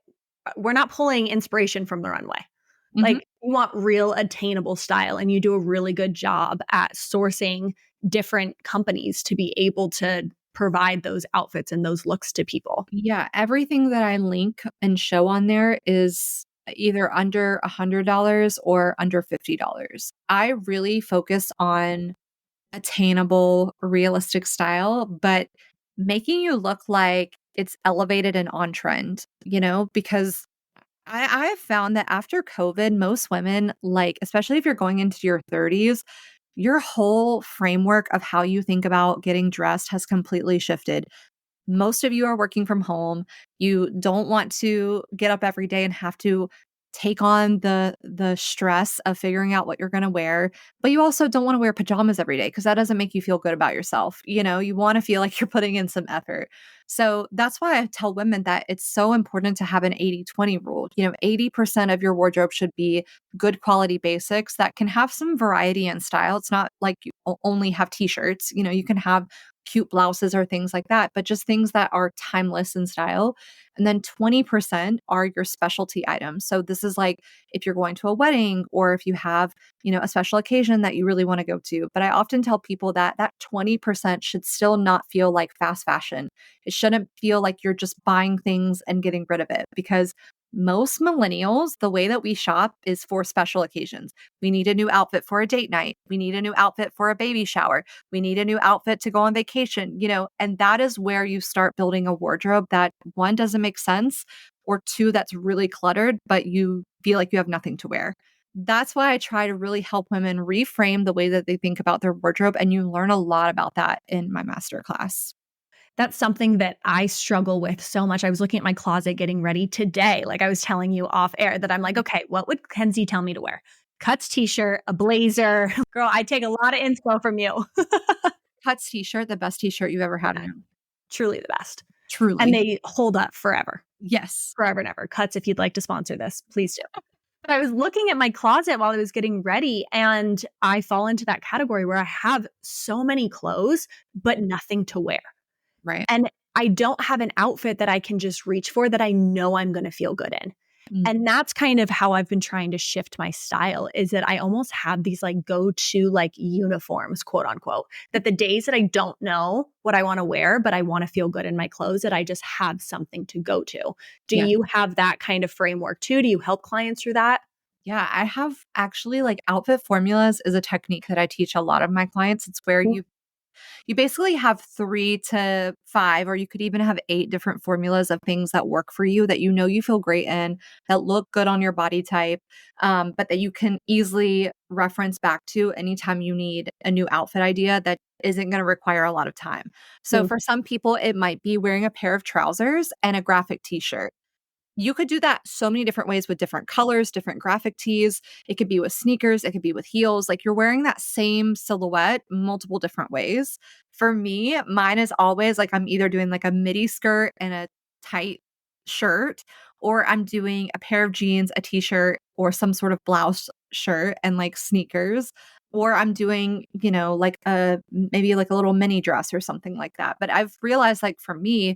we're not pulling inspiration from the runway. Mhm. Like, you want real attainable style, and you do a really good job at sourcing different companies to be able to provide those outfits and those looks to people. Yeah, everything that I link and show on there is either under $100 or under $50. I really focus on attainable, realistic style, but making you look like it's elevated and on trend, because I have found that after COVID, most women, like, especially if you're going into your 30s, your whole framework of how you think about getting dressed has completely shifted. Most of you are working from home. You don't want to get up every day and have to take on the stress of figuring out what you're going to wear, but you also don't want to wear pajamas every day because that doesn't make you feel good about yourself. You want to feel like you're putting in some effort. So that's why I tell women that it's so important to have an 80-20 rule. 80% of your wardrobe should be good quality basics that can have some variety and style. It's not like you only have t-shirts. You can have cute blouses or things like that, but just things that are timeless in style. And then 20% are your specialty items. So this is like if you're going to a wedding or if you have, a special occasion that you really want to go to. But I often tell people that that 20% should still not feel like fast fashion. It shouldn't feel like you're just buying things and getting rid of it because most millennials, the way that we shop is for special occasions. We need a new outfit for a date night. We need a new outfit for a baby shower. We need a new outfit to go on vacation, and that is where you start building a wardrobe that one doesn't make sense or two that's really cluttered, but you feel like you have nothing to wear. That's why I try to really help women reframe the way that they think about their wardrobe. And you learn a lot about that in my masterclass. That's something that I struggle with so much. I was looking at my closet getting ready today. Like I was telling you off air that I'm like, okay, what would Kenzie tell me to wear? Cuts t-shirt, a blazer. Girl, I take a lot of inspo from you. Cuts t-shirt, the best t-shirt you've ever had Yeah, in. truly the best. And Truly. they hold up forever. Yes. Forever and ever. Cuts, if you'd like to sponsor this, please do. But I was looking at my closet while I was getting ready, and I fall into that category where I have so many clothes, but nothing to wear. Right. And I don't have an outfit that I can just reach for that I know I'm going to feel good in. Mm. And that's kind of how I've been trying to shift my style is that I almost have these like go-to like uniforms, quote unquote, that the days that I don't know what I want to wear, but I want to feel good in my clothes, that I just have something to go to. Do Yeah. you have that kind of framework too? Do you help clients through that? Yeah, I have actually like outfit formulas is a technique that I teach a lot of my clients. It's where you basically have 3 to 5, or you could even have 8 different formulas of things that work for you that you feel great in, that look good on your body type, but that you can easily reference back to anytime you need a new outfit idea that isn't going to require a lot of time. So Mm. for some people, it might be wearing a pair of trousers and a graphic t-shirt. You could do that so many different ways with different colors, different graphic tees. It could be with sneakers, it could be with heels. Like you're wearing that same silhouette multiple different ways. For me, mine is always like I'm either doing like a midi skirt and a tight shirt, or I'm doing a pair of jeans, a t-shirt, or some sort of blouse shirt and like sneakers. Or I'm doing, like maybe like a little mini dress or something like that. But I've realized like for me,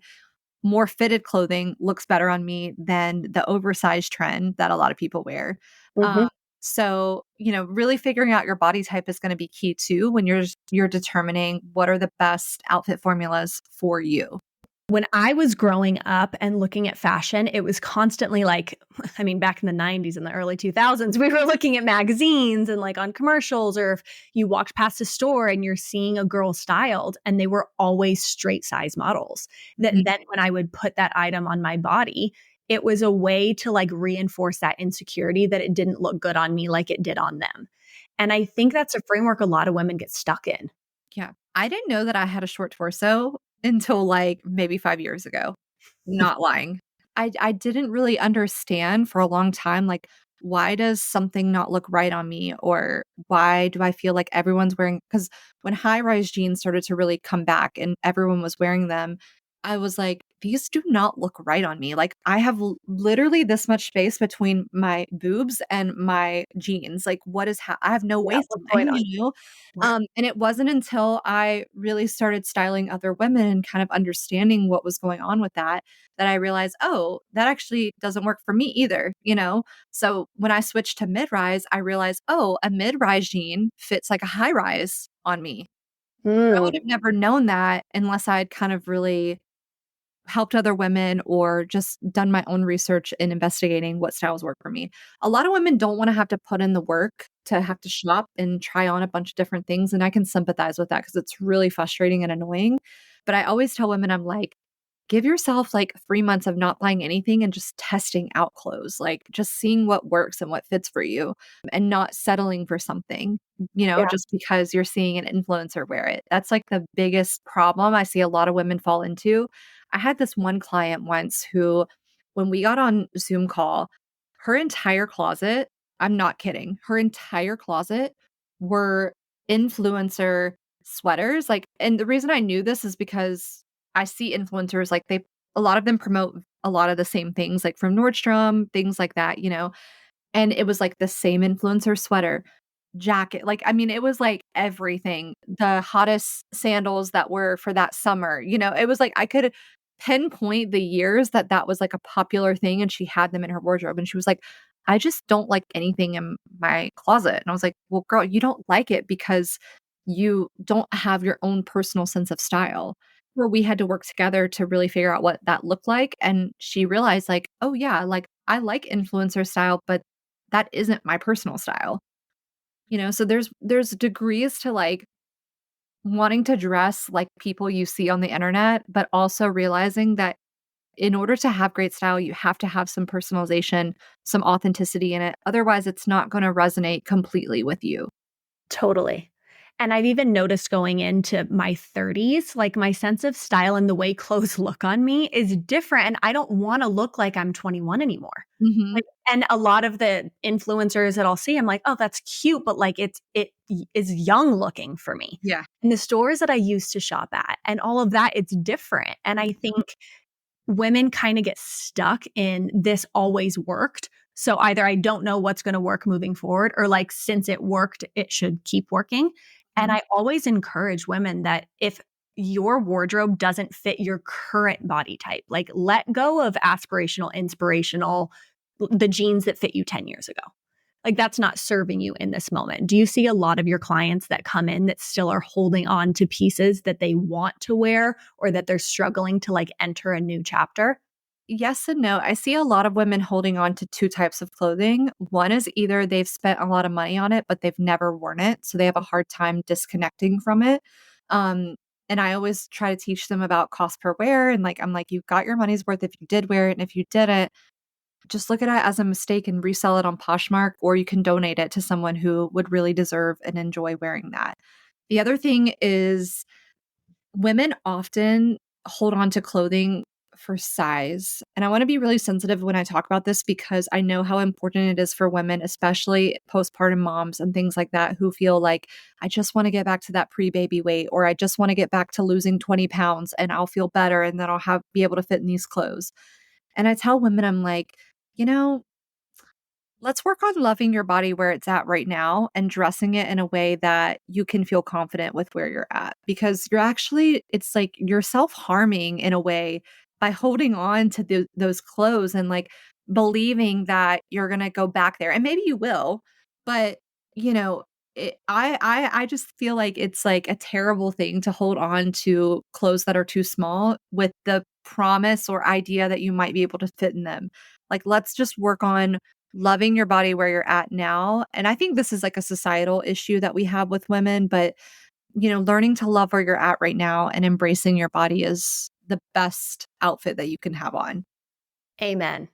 more fitted clothing looks better on me than the oversized trend that a lot of people wear. Mhm. So, really figuring out your body type is going to be key too when you're determining what are the best outfit formulas for you. When I was growing up and looking at fashion, it was constantly like I mean, back in the 90s and the early 2000s, we were looking at magazines and like on commercials, or if you walked past a store and you're seeing a girl styled and they were always straight size models. That Mhm. then when I would put that item on my body, it was a way to like reinforce that insecurity that it didn't look good on me like it did on them. And I think that's a framework a lot of women get stuck in. Yeah. I didn't know that I had a short torso until like maybe 5 years ago. Not lying. I didn't really understand for a long time, like, why does something not look right on me? Or why do I feel like everyone's wearing, because when high-rise jeans started to really come back and everyone was wearing them, I was like, "These do not look right on me." Like, I have literally this much space between my boobs and my jeans. Like, what is I have no Yeah, what's going waistline, on? you know? Right. And it wasn't until I really started styling other women and kind of understanding what was going on with that, that I realized, oh, that actually doesn't work for me either, you know? So when I switched to mid-rise, I realized, oh, a mid-rise jean fits like a high-rise on me. I would have Mm, never known that unless I'd kind of really helped other women or just done my own research in investigating what styles work for me. A lot of women don't wanna have to put in the work to have to shop and try on a bunch of different things, and I can sympathize with that because it's really frustrating and annoying. But I always tell women, I'm like, give yourself like 3 months of not buying anything and just testing out clothes, like just seeing what works and what fits for you and not settling for something, yeah, just because you're seeing an influencer wear it. That's like the biggest problem I see a lot of women fall into. I had this one client once who, when we got on Zoom call, her entire closet, I'm not kidding, her entire closet were influencer sweaters. Like, and the reason I knew this is because I see influencers, like a lot of them promote a lot of the same things, like from Nordstrom, things like that, and it was like the same influencer sweater, jacket, like, I mean, it was like everything, the hottest sandals that were for that summer, it was like I could pinpoint the years that that was like a popular thing, and she had them in her wardrobe, and she was like, "I just don't like anything in my closet." And I was like, "Well, girl, you don't like it because you don't have your own personal sense of style." Where we had to work together to really figure out what that looked like, and she realized like, "Oh, yeah, like, I like influencer style, but that isn't my personal style." So there's degrees to, like, wanting to dress like people you see on the internet, but also realizing that in order to have great style, you have to have some personalization, some authenticity in it. Otherwise, it's not gonna resonate completely with you. totally. And I've even noticed going into my 30s, like my sense of style and the way clothes look on me is different. And I don't want to look like I'm 21 anymore. Mhm. Like, and a lot of the influencers that I'll see, I'm like, oh, that's cute, but like it is young looking for me. Yeah. And the stores that I used to shop at and all of that, it's different. And I think women kind of get stuck in this always worked. So either I don't know what's going to work moving forward, or like since it worked, it should keep working. And Mhm. I always encourage women that if your wardrobe doesn't fit your current body type, like let go of aspirational, inspirational, the jeans that fit you 10 years ago. Like that's not serving you in this moment. Do you see a lot of your clients that come in that still are holding on to pieces that they want to wear or that they're struggling to like enter a new chapter? Yes and no. I see a lot of women holding on to 2 types of clothing. One is either they've spent a lot of money on it, but they've never worn it, so they have a hard time disconnecting from it. Um, and I always try to teach them about cost per wear, and, like, I'm like, "You got your money's worth if you did wear it, and if you didn't, just look at it as a mistake and resell it on Poshmark, or you can donate it to someone who would really deserve and enjoy wearing that." The other thing is women often hold on to clothing for size. And I want to be really sensitive when I talk about this because I know how important it is for women, especially postpartum moms and things like that, who feel like, I just want to get back to that pre baby weight, or I just want to get back to losing 20 pounds and I'll feel better and then be able to fit in these clothes. And I tell women, I'm like, you know, let's work on loving your body where it's at right now and dressing it in a way that you can feel confident with where you're at. Because it's like you're self harming in a way by holding on to those clothes and like believing that you're going to go back there. And maybe you will, but you know, I just feel like it's like a terrible thing to hold on to clothes that are too small with the promise or idea that you might be able to fit in them. Like, let's just work on loving your body where you're at now. And I think this is like a societal issue that we have with women, but learning to love where you're at right now and embracing your body is the best outfit that you can have on. Amen.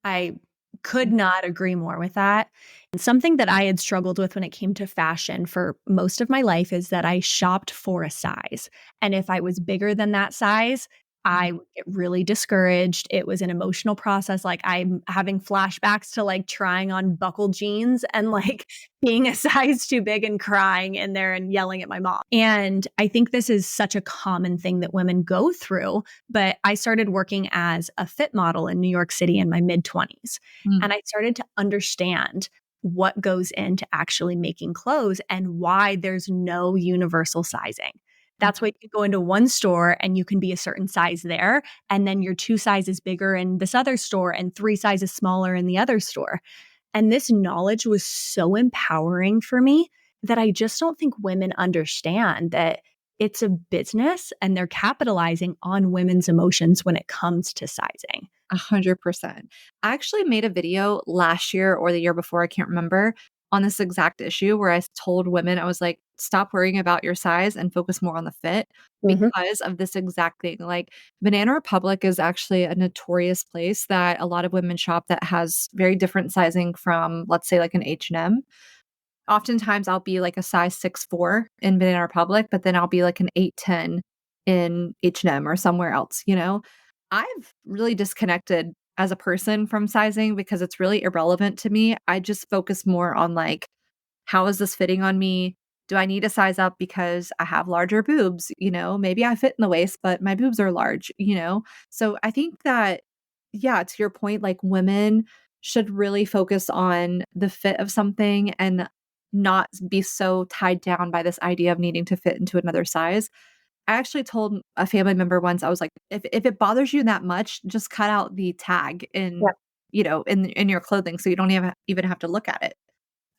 I could not agree more with that. And something that I had struggled with when it came to fashion for most of my life is that I shopped for a size. And if I was bigger than that size, I would get really discouraged. It was an emotional process. Like I'm having flashbacks to like trying on buckle jeans and like being a size too big and crying in there and yelling at my mom. And I think this is such a common thing that women go through. But I started working as a fit model in New York City in my mid 20s. Mm. And I started to understand what goes into actually making clothes and why there's no universal sizing. That's why you can go into one store and you can be a certain size there, and then you're 2 sizes bigger in this other store and 3 sizes smaller in the other store. And this knowledge was so empowering for me that I just don't think women understand that it's a business and they're capitalizing on women's emotions when it comes to sizing. 100%. I actually made a video last year or the year before, I can't remember, on this exact issue where I told women, I was like, stop worrying about your size and focus more on the fit Mhm. because of this exact thing. Like, Banana Republic is actually a notorious place that a lot of women shop that has very different sizing from, let's say, like an H&M. Oftentimes, I'll be like a size 6'4" in Banana Republic, but then I'll be like an 8'10" in H&M or somewhere else, you know? I've really disconnected as a person from sizing because it's really irrelevant to me. I just focus more on like, how is this fitting on me? Do I need to size up because I have larger boobs? Maybe I fit in the waist, but my boobs are large? So I think that, yeah, to your point, like women should really focus on the fit of something and not be so tied down by this idea of needing to fit into another size. I actually told a family member once, I was like, if it bothers you that much, just cut out the tag in your clothing so you don't even have to look at it.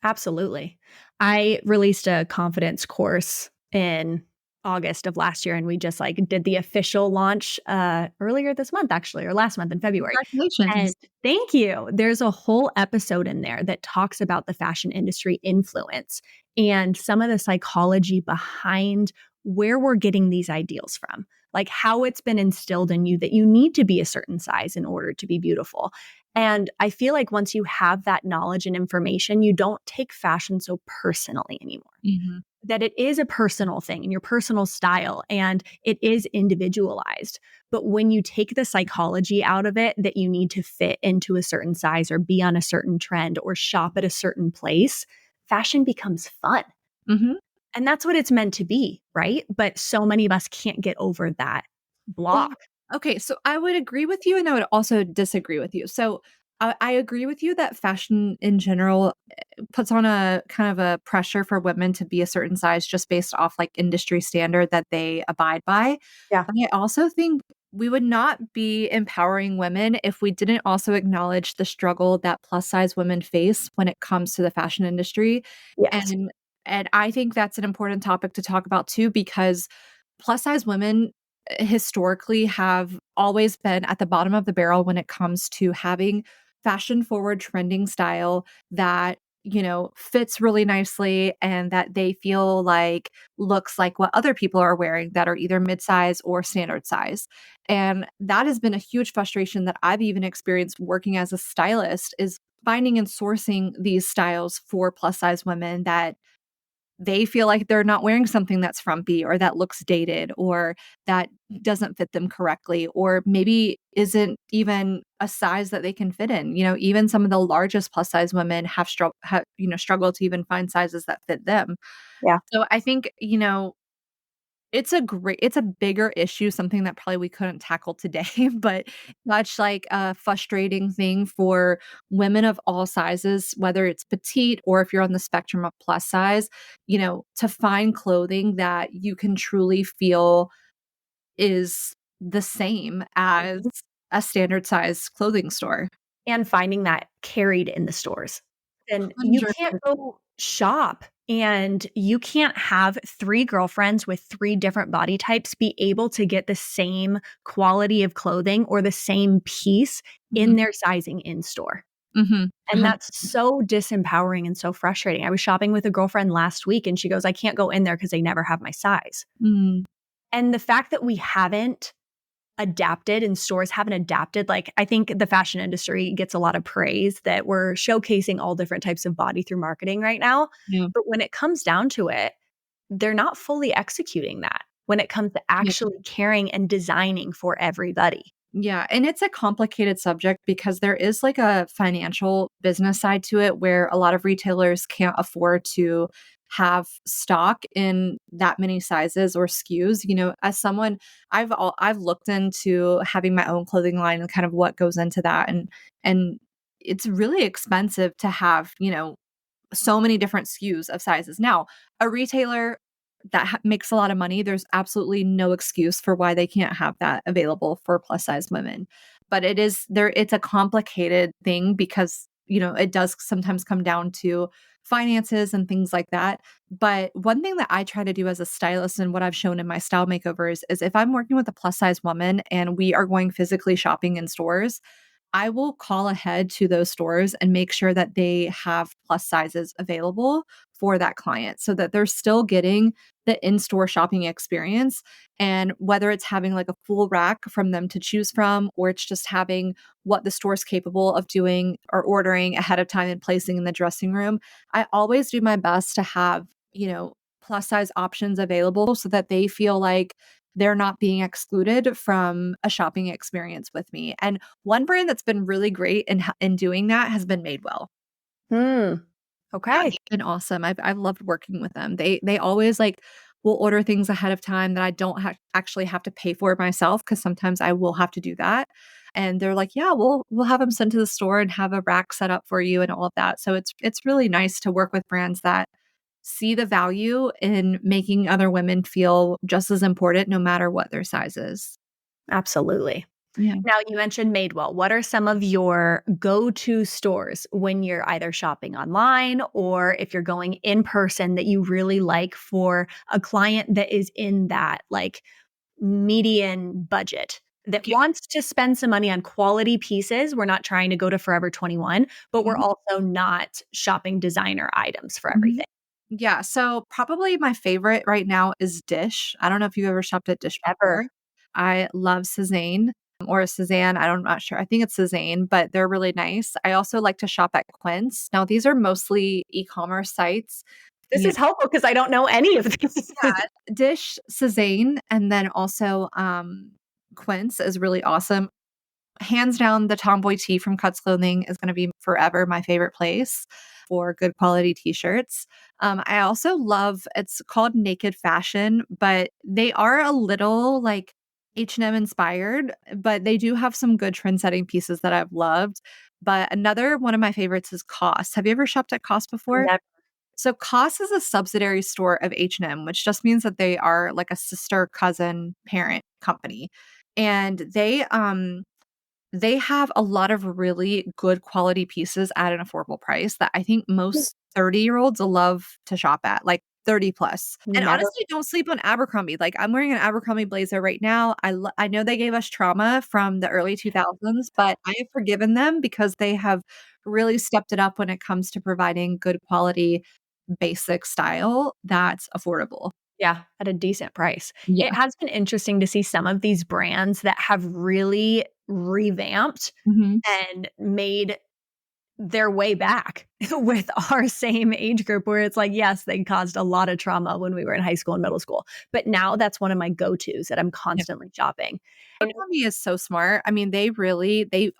Absolutely. I released a confidence course in August of last year, and we just like did the official launch earlier this month, actually, or last month in February. And Congratulations. thank you. There's a whole episode in there that talks about the fashion industry influence and some of the psychology behind where we're getting these ideals from, like how it's been instilled in you that you need to be a certain size in order to be beautiful. And I feel like once you have that knowledge and information, you don't take fashion so personally anymore. Mhm. That it is a personal thing and your personal style and it is individualized. But when you take the psychology out of it, that you need to fit into a certain size or be on a certain trend or shop at a certain place, fashion becomes fun. Mhm. And that's what it's meant to be, right? But so many of us can't get over that Well, block. okay, so I would agree with you and I would also disagree with you. So I agree with you that fashion in general puts on a kind of a pressure for women to be a certain size just based off like industry standard that they abide by. Yeah. But I also think we would not be empowering women if we didn't also acknowledge the struggle that plus size women face when it comes to the fashion industry. Yes. And I think that's an important topic to talk about too, because plus size women historically have always been at the bottom of the barrel when it comes to having fashion forward trending style that fits really nicely and that they feel like looks like what other people are wearing that are either mid-size or standard size. And that has been a huge frustration that I've even experienced working as a stylist, is finding and sourcing these styles for plus size women that they feel like they're not wearing something that's frumpy or that looks dated or that doesn't fit them correctly or maybe isn't even a size that they can fit in. Even some of the largest plus size women have struggled to even find sizes that fit them. Yeah. So I think, it's a bigger issue, something that probably we couldn't tackle today, but much like a frustrating thing for women of all sizes, whether it's petite or if you're on the spectrum of plus size, to find clothing that you can truly feel is the same as a standard size clothing store. And finding that carried in the stores. Then you can't 100%. go shop And you can't have three girlfriends with three different body types be able to get the same quality of clothing or the same piece in their sizing in store. Mm-hmm. And that's so disempowering and so frustrating. I was shopping with a girlfriend last week and she goes, I can't go in there because they never have my size. Mm. And the fact that we haven't adapted and stores haven't adapted, like I think the fashion industry gets a lot of praise that we're showcasing all different types of body through marketing right now. Yeah. But when it comes down to it, they're not fully executing that when it comes to Yeah. actually caring and designing for everybody. Yeah. And it's a complicated subject because there is like a financial business side to it where a lot of retailers can't afford to have stock in that many sizes or SKUs. You know, as someone I've looked into having my own clothing line and kind of what goes into that, and it's really expensive to have, you know, so many different SKUs of sizes. Now, a retailer that makes a lot of money, there's absolutely no excuse for why they can't have that available for plus size women. But it is there, it's a complicated thing because, you know, it does sometimes come down to finances and things like that. But one thing that I try to do as a stylist and what I've shown in my style makeovers is if I'm working with a plus size woman and we are going physically shopping in stores, I will call ahead to those stores and make sure that they have plus sizes available for that client so that they're still getting the in-store shopping experience. And whether it's having like a full rack from them to choose from, or it's just having what the store's capable of doing or ordering ahead of time and placing in the dressing room, I always do my best to have, you know, plus size options available so that they feel like they're not being excluded from a shopping experience with me. And one brand that's been really great in doing that has been Madewell. Hmm. Yeah, Okay. they've been awesome. I've loved working with them. They always like will order things ahead of time that I don't actually have to pay for myself because sometimes I will have to do that. And they're like, "Yeah, we'll have them sent to the store and have a rack set up for you and all of that." So it's really nice to work with brands that see the value in making other women feel just as important no matter what their size is. Absolutely. Yeah. Now, you mentioned Madewell. What are some of your go-to stores when you're either shopping online or if you're going in person that you really like for a client that is in that like median budget that Yeah. wants to spend some money on quality pieces? We're not trying to go to Forever 21, but we're Mhm. also not shopping designer items for Mhm. everything. Yeah, so probably my favorite right now is Dish. I don't know if you've ever shopped at Dish before. Ever. I love Cezanne or Cezanne, I'm not sure. I think it's Cezanne, but they're really nice. I also like to shop at Quince. Now, these are mostly e-commerce sites. This You is helpful because I don't know any of these. Yeah, Dish, Cezanne, and then also, Quince is really awesome. Hands down, the Tomboy tee from Cuts Clothing is gonna be forever my favorite place for good quality t-shirts. I also love it's called Naked Fashion, but they are a little, like, H&M inspired, but they do have some good trend-setting pieces that I've loved. But another one of my favorites is COS. Have you ever shopped at COS before? Never. So COS is a subsidiary store of H&M, which just means that they are like a sister, cousin, parent company. And they have a lot of really good quality pieces at an affordable price that I think most 30-year-olds will love to shop at, like 30 plus. And Never. honestly, don't sleep on Abercrombie. Like I'm wearing an Abercrombie blazer right now. I know they gave us trauma from the early 2000s, but I have forgiven them because they have really stepped it up when it comes to providing good quality basic style that's affordable. Yeah, at a decent price. It Yeah. has been interesting to see some of these brands that have really revamped Mhm. and made their way back with our same age group where it's like, yes, they caused a lot of trauma when we were in high school and middle school. But now that's one of my go-tos that I'm constantly shopping. And Abercrombie is so smart. I mean, they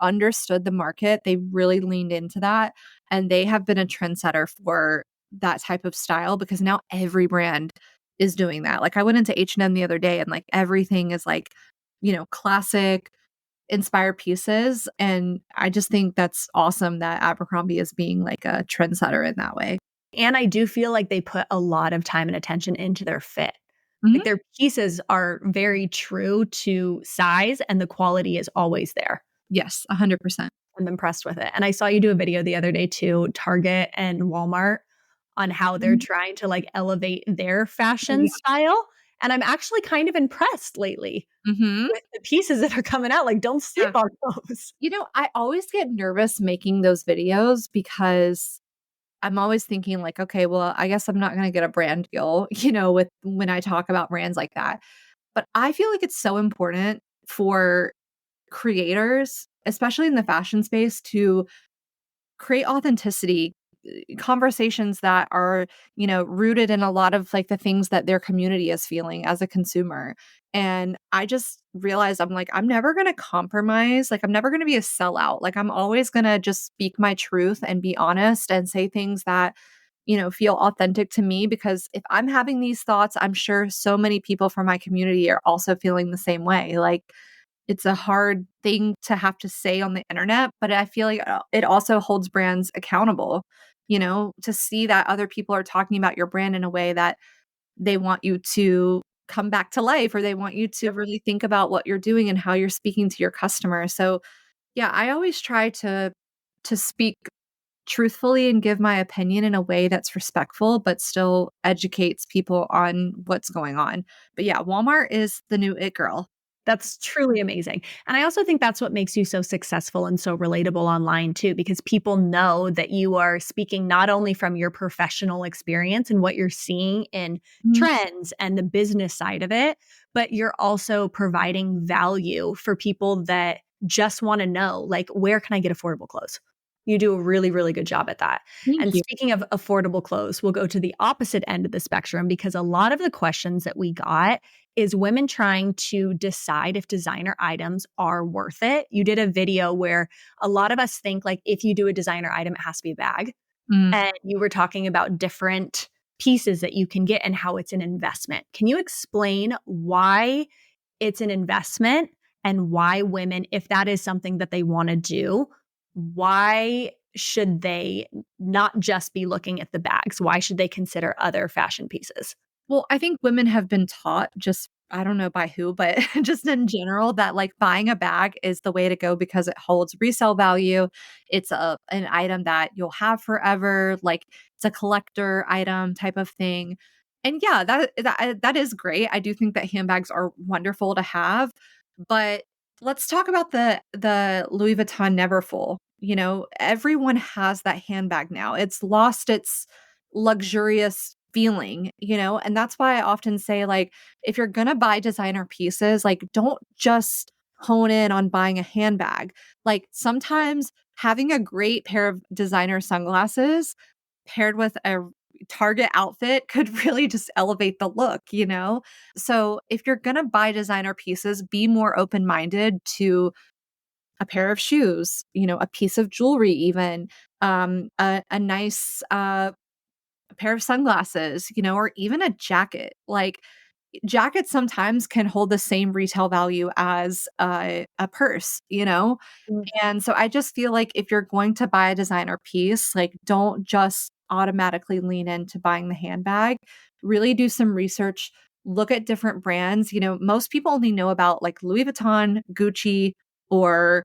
understood the market. They really leaned into that, and they have been a trendsetter for that type of style because now every brand is doing that. Like I went into H&M the other day and like everything is like, you know, classic inspired pieces, and I just think that's awesome that Abercrombie is being like a trendsetter in that way. and I do feel like they put a lot of time and attention into their fit. Mhm. Like their pieces are very true to size and the quality is always there. Yes, 100%. I'm impressed with it. And I saw you do a video the other day too, Target and Walmart. on how they're Mhm. trying to like elevate their Oh, fashion yeah. style. And I'm actually kind of impressed lately Mhm. with the pieces that are coming out. Like, don't sleep Yeah. on those. I always get nervous making those videos because I'm always thinking like, okay, well, I guess I'm not going to get a brand deal, with when I talk about brands like that. But I feel like it's so important for creators, especially in the fashion space, to create authenticity, conversations that are, rooted in a lot of like the things that their community is feeling as a consumer. And I just realized I'm like, I'm never going to compromise. Like, I'm never going to be a sellout. Like, I'm always going to just speak my truth and be honest and say things that, feel authentic to me. Because if I'm having these thoughts, I'm sure so many people from my community are also feeling the same way. Like, it's a hard thing to have to say on the internet, but I feel like, it also holds brands accountable, to see that other people are talking about your brand in a way that they want you to come back to life, or they want you to really think about what you're doing and how you're speaking to your customer. So, yeah, I always try to speak truthfully and give my opinion in a way that's respectful, but still educates people on what's going on. But yeah, Walmart is the new it girl. That's truly amazing. And I also think that's what makes you so successful and so relatable online too, because people know that you are speaking not only from your professional experience and what you're seeing in Mhm. trends and the business side of it, but you're also providing value for people that just want to know, like, where can I get affordable clothes? You do a really, really good job at that. Thank And you. speaking of affordable clothes, we'll go to the opposite end of the spectrum because a lot of the questions that we got is women trying to decide if designer items are worth it. You did a video where a lot of us think like if you do a designer item, it has to be a bag. Mm. And you were talking about different pieces that you can get and how it's an investment. Can you explain why it's an investment and why women, if that is something that they want to do, why should they not just be looking at the bags? Why should they consider other fashion pieces? Well, I think women have been taught, just I don't know by who, but just in general, that like buying a bag is the way to go because it holds resale value. It's an item that you'll have forever, like it's a collector item type of thing. And yeah, that is great. I do think that handbags are wonderful to have, but let's talk about the Louis Vuitton Neverfull. Everyone has that handbag now. It's lost its luxurious feeling, and that's why I often say, like, if you're gonna buy designer pieces, like, don't just hone in on buying a handbag. Like, sometimes having a great pair of designer sunglasses paired with a Target outfit could really just elevate the look. So, if you're gonna buy designer pieces, be more open-minded to a pair of shoes, a piece of jewelry even, a nice, a pair of sunglasses, or even a jacket. Like, jackets sometimes can hold the same retail value as a purse. Mm. And so I just feel like if you're going to buy a designer piece, like, don't just automatically lean into buying the handbag. Really do some research, look at different brands. Most people only know about like Louis Vuitton, Gucci, or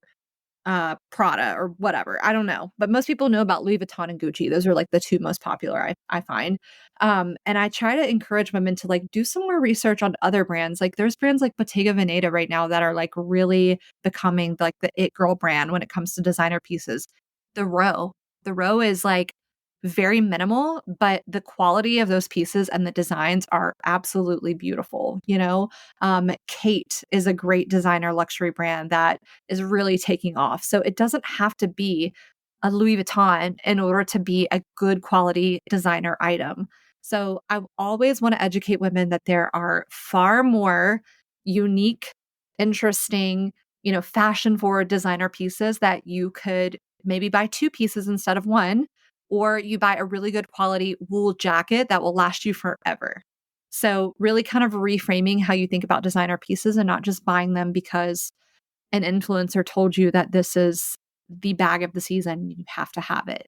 Prada or whatever. I don't know. But most people know about Louis Vuitton and Gucci. Those are like the two most popular I find. And I try to encourage women to like do some more research on other brands. Like, there's brands like Bottega Veneta right now that are like really becoming like the it girl brand when it comes to designer pieces. The Row. The Row is like very minimal, but the quality of those pieces and the designs are absolutely beautiful. Kate is a great designer luxury brand that is really taking off. So it doesn't have to be a Louis Vuitton in order to be a good quality designer item. So I always want to educate women that there are far more unique, interesting, fashion forward designer pieces that you could maybe buy two pieces instead of one, or you buy a really good quality wool jacket that will last you forever. So really kind of reframing how you think about designer pieces and not just buying them because an influencer told you that this is the bag of the season, you have to have it.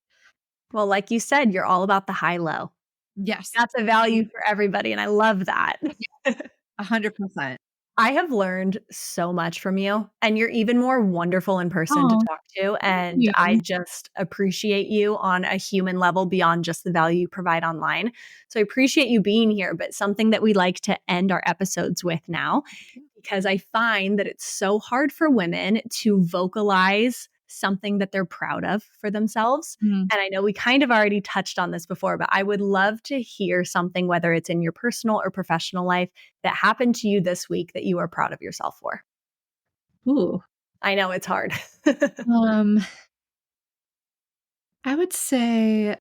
Well, like you said, you're all about the high low. Yes. That's a value for everybody. And I love that. Yeah, 100%. I have learned so much from you, and you're even more wonderful in person to Oh, talk to, thank and I you. just appreciate you on a human level beyond just the value you provide online. So I appreciate you being here, but something that we like to end our episodes with now, because I find that it's so hard for women to vocalize something that they're proud of for themselves. Mm. And I know we kind of already touched on this before, but I would love to hear something, whether it's in your personal or professional life, that happened to you this week that you are proud of yourself for. Ooh. I know it's hard. Um, I would say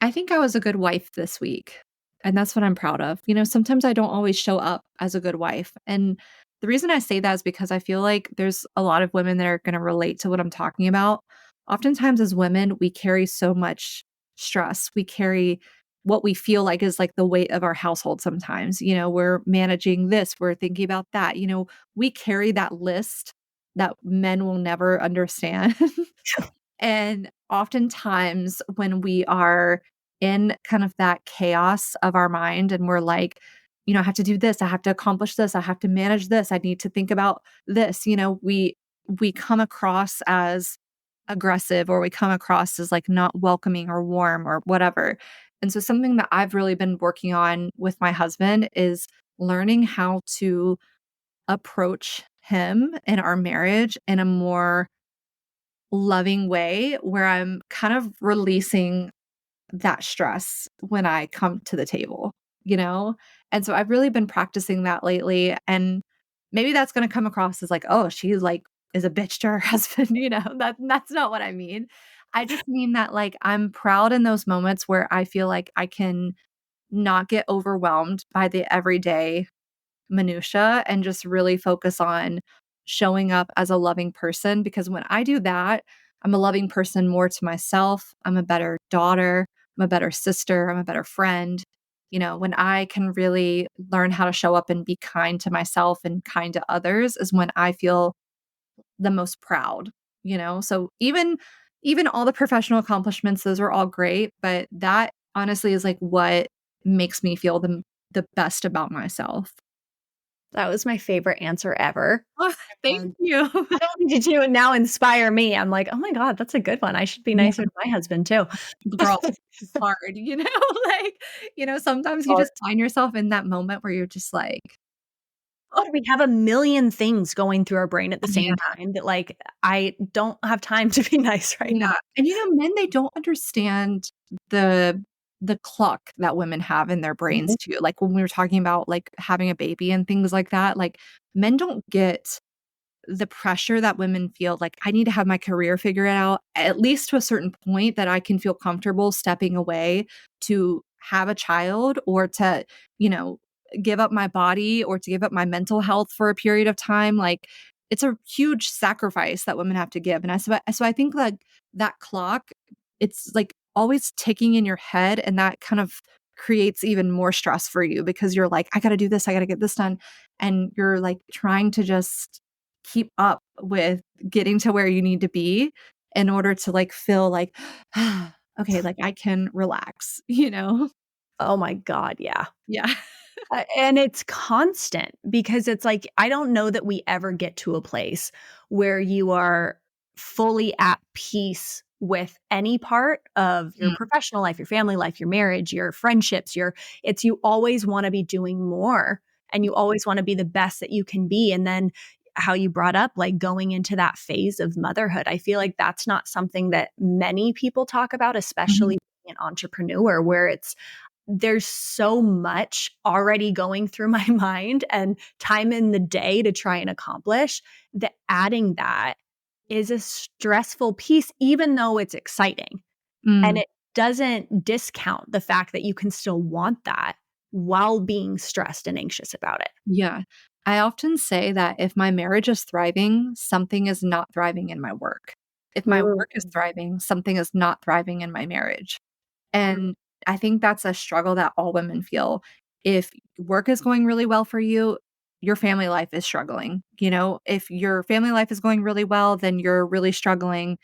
I think I was a good wife this week, and that's what I'm proud of. Sometimes I don't always show up as a good wife, and the reason I say that is because I feel like there's a lot of women that are gonna relate to what I'm talking about. Oftentimes as women, we carry so much stress. We carry what we feel like is like the weight of our household sometimes. We're managing this, we're thinking about that. We carry that list that men will never understand. And oftentimes, when we are in kind of that chaos of our mind and we're like, I have to do this, I have to accomplish this, I have to manage this, I need to think about this, we come across as aggressive, or we come across as like not welcoming or warm or whatever. And so something that I've really been working on with my husband is learning how to approach him in our marriage in a more loving way, where I'm kind of releasing that stress when I come to the table, you know? And so I've really been practicing that lately, and maybe that's gonna come across as like, "Oh, she, like, is a bitch to her husband," that's not what I mean. I just mean that, like, I'm proud in those moments where I feel like I can not get overwhelmed by the everyday minutia and just really focus on showing up as a loving person, because when I do that, I'm a loving person more to myself. I'm a better daughter, I'm a better sister, I'm a better friend. When I can really learn how to show up and be kind to myself and kind to others is when I feel the most proud. So even all the professional accomplishments, those are all great, but that honestly is like what makes me feel the best about myself. That was my favorite answer ever. Oh, thank Um, you. not only did you now inspire me, I'm like, "Oh my god, that's a good one. I should be Yeah, nicer to my husband too." girl, it's hard, like, sometimes you Hard. just find yourself in that moment where you're just like, "Oh, We have a million things going through our brain at the yeah, same time that, like, I don't have time to be nice right now. yeah." And, men, they don't understand the the clock that women have in their brains Mhm. too. Like, when we were talking about, like, having a baby and things like that, like, men don't get the pressure that women feel like, I need to have my career figured out at least to a certain point that I can feel comfortable stepping away to have a child, or to, you know, give up my body, or to give up my mental health for a period of time. Like, it's a huge sacrifice that women have to give. And so I think like that clock, it's like always ticking in your head, and that kind of creates even more stress for you, because you're like, I got to do this, I got to get this done. And you're like trying to just keep up with getting to where you need to be in order to like feel like, okay, like I can relax. Oh my god, yeah. Yeah. And it's constant because it's like, I don't know that we ever get to a place where you are fully at peace with any part of your Mm, professional life, your family life, your marriage, your friendships, you always want to be doing more and you always want to be the best that you can be. And then how you brought up, like going into that phase of motherhood, I feel like that's not something that many people talk about, mhm, especially being an entrepreneur, where there's so much already going through my mind and time in the day to try and accomplish that adding that is a stressful piece, even though it's exciting. And mm, it doesn't discount the fact that you can still want that while being stressed and anxious about it. yeah. I often say that if my marriage is thriving, something is not thriving in my work. If my Mm, work is thriving, something is not thriving in my marriage. mm, And I think that's a struggle that all women feel. If work is going really well for you, your family life is struggling. If your family life is going really well, then you're really struggling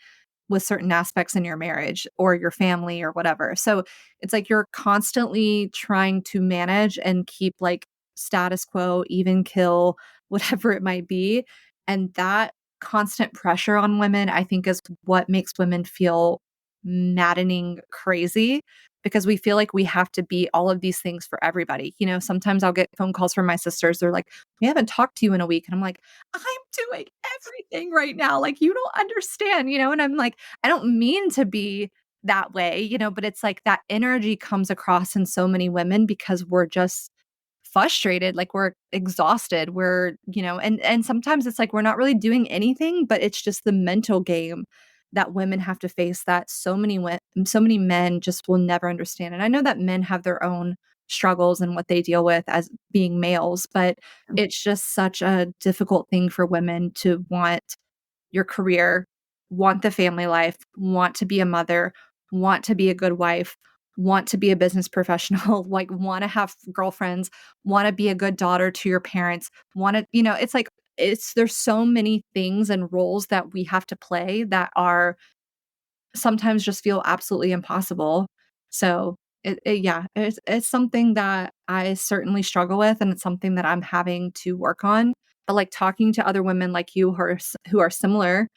with certain aspects in your marriage or your family or whatever. So it's like you're constantly trying to manage and keep like status quo, even kill, whatever it might be. And that constant pressure on women, I think, is what makes women feel maddening crazy because we feel like we have to be all of these things for everybody. Sometimes I'll get phone calls from my sisters. They're like, we haven't talked to you in a week. And I'm like, I'm doing everything right now. Like, you don't understand, and I'm like, I don't mean to be that way, but it's like that energy comes across in so many women because we're just frustrated, like we're exhausted. And sometimes it's like we're not really doing anything, but it's just the mental game that women have to face that so many men just will never understand. And I know that men have their own struggles and what they deal with as being males, but it's just such a difficult thing for women to want your career, want the family life, want to be a mother, want to be a good wife, want to be a business professional, like want to have girlfriends, want to be a good daughter to your parents, want to, it's like there's so many things and roles that we have to play that are sometimes just feel absolutely impossible. So yeah, it's something that I certainly struggle with, and it's something that I'm having to work on. But like talking to other women like you who are similar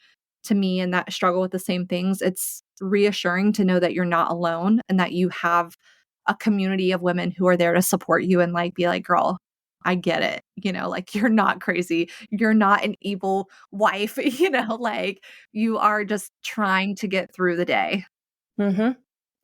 to me and that struggle with the same things, it's reassuring to know that you're not alone and that you have a community of women who are there to support you and like be like, girl, I get it. Like you're not crazy. You're not an evil wife, like you are just trying to get through the day. Mm-hmm.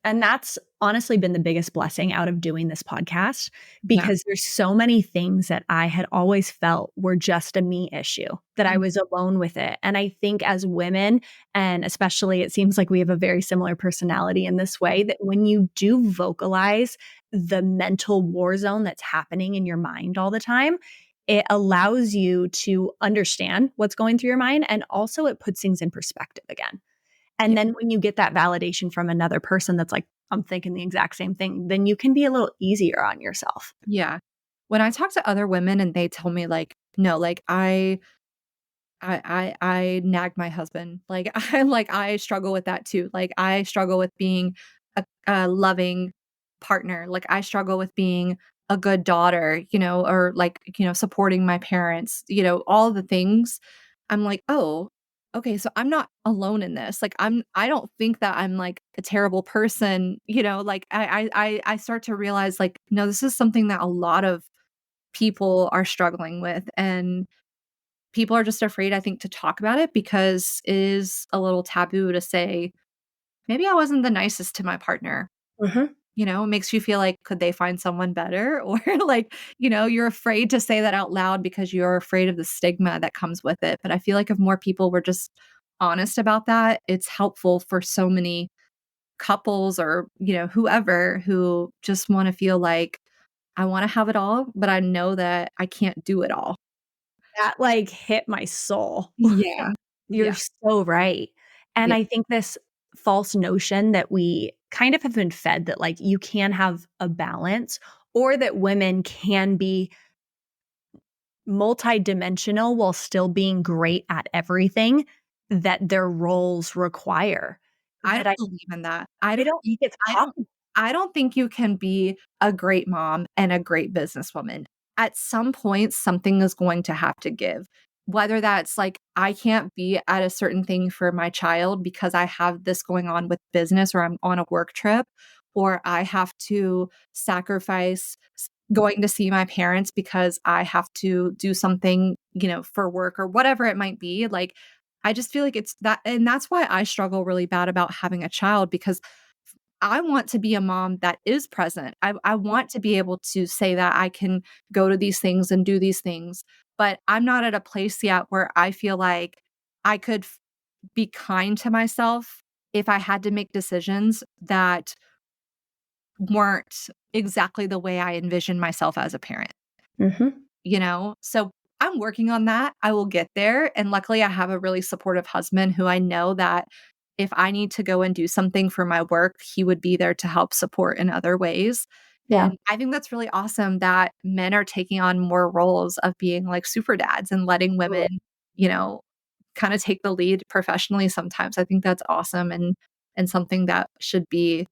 And that's honestly been the biggest blessing out of doing this podcast Yeah. because there's so many things that I had always felt were just a me issue, that I was alone with it. And I think as women, and especially it seems like we have a very similar personality in this way, that when you do vocalize the mental war zone that's happening in your mind all the time, it allows you to understand what's going through your mind. And also it puts things in perspective again. And Yeah. then when you get that validation from another person that's like, I'm thinking the exact same thing, then you can be a little easier on yourself. Yeah. When I talk to other women and they tell me like, no, like I nag my husband. Like I struggle with that too. Like I struggle with being a loving partner. Like I struggle with being a good daughter, or like, supporting my parents, all the things. I'm like, "Oh, okay, so I'm not alone in this." Like I don't think that I'm like a terrible person, like I start to realize like, no, this is something that a lot of people are struggling with, and people are just afraid, I think, to talk about it because it is a little taboo to say, maybe I wasn't the nicest to my partner. Mm-hmm. It makes you feel like, could they find someone better? Or like, you're afraid to say that out loud because you're afraid of the stigma that comes with it. But I feel like if more people were just honest about that, it's helpful for so many couples or, whoever who just want to feel like, I want to have it all, but I know that I can't do it all. That like hit my soul. Yeah. You're Yeah. so right. And Yeah. I think this false notion that we kind of have been fed that like you can have a balance or that women can be multidimensional while still being great at everything that their roles require. I That don't believe in that. I I don't don't think it's I don't possible. I don't think you can be a great mom and a great businesswoman. At some point, something is going to have to give. Whether that's like, I can't be at a certain thing for my child because I have this going on with business or I'm on a work trip, or I have to sacrifice going to see my parents because I have to do something, for work or whatever it might be. Like, I just feel like it's that. And that's why I struggle really bad about having a child because I want to be a mom that is present. I want to be able to say that I can go to these things and do these things, but I'm not at a place yet where I feel like I could be kind to myself if I had to make decisions that weren't exactly the way I envisioned myself as a parent. Mhm. So I'm working on that. I will get there. And luckily, I have a really supportive husband who I know that if I need to go and do something for my work, he would be there to help support in other ways. Yeah. And I think that's really awesome that men are taking on more roles of being like super dads and letting women, you know, kind of take the lead professionally sometimes. I think that's awesome and something that should be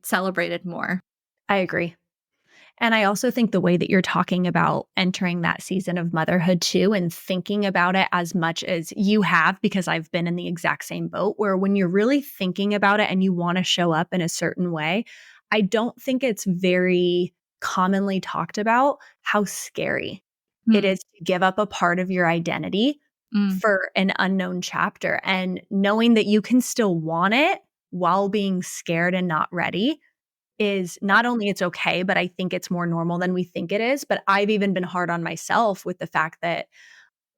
celebrated more. I agree. And I also think the way that you're talking about entering that season of motherhood too, and thinking about it as much as you have, because I've been in the exact same boat where when you're really thinking about it and you want to show up in a certain way, I don't think it's very commonly talked about how scary it Mm, is to give up a part of your identity mm, for an unknown chapter. And knowing that you can still want it while being scared and not ready is not only it's okay, but I think it's more normal than we think it is. But I've even been hard on myself with the fact that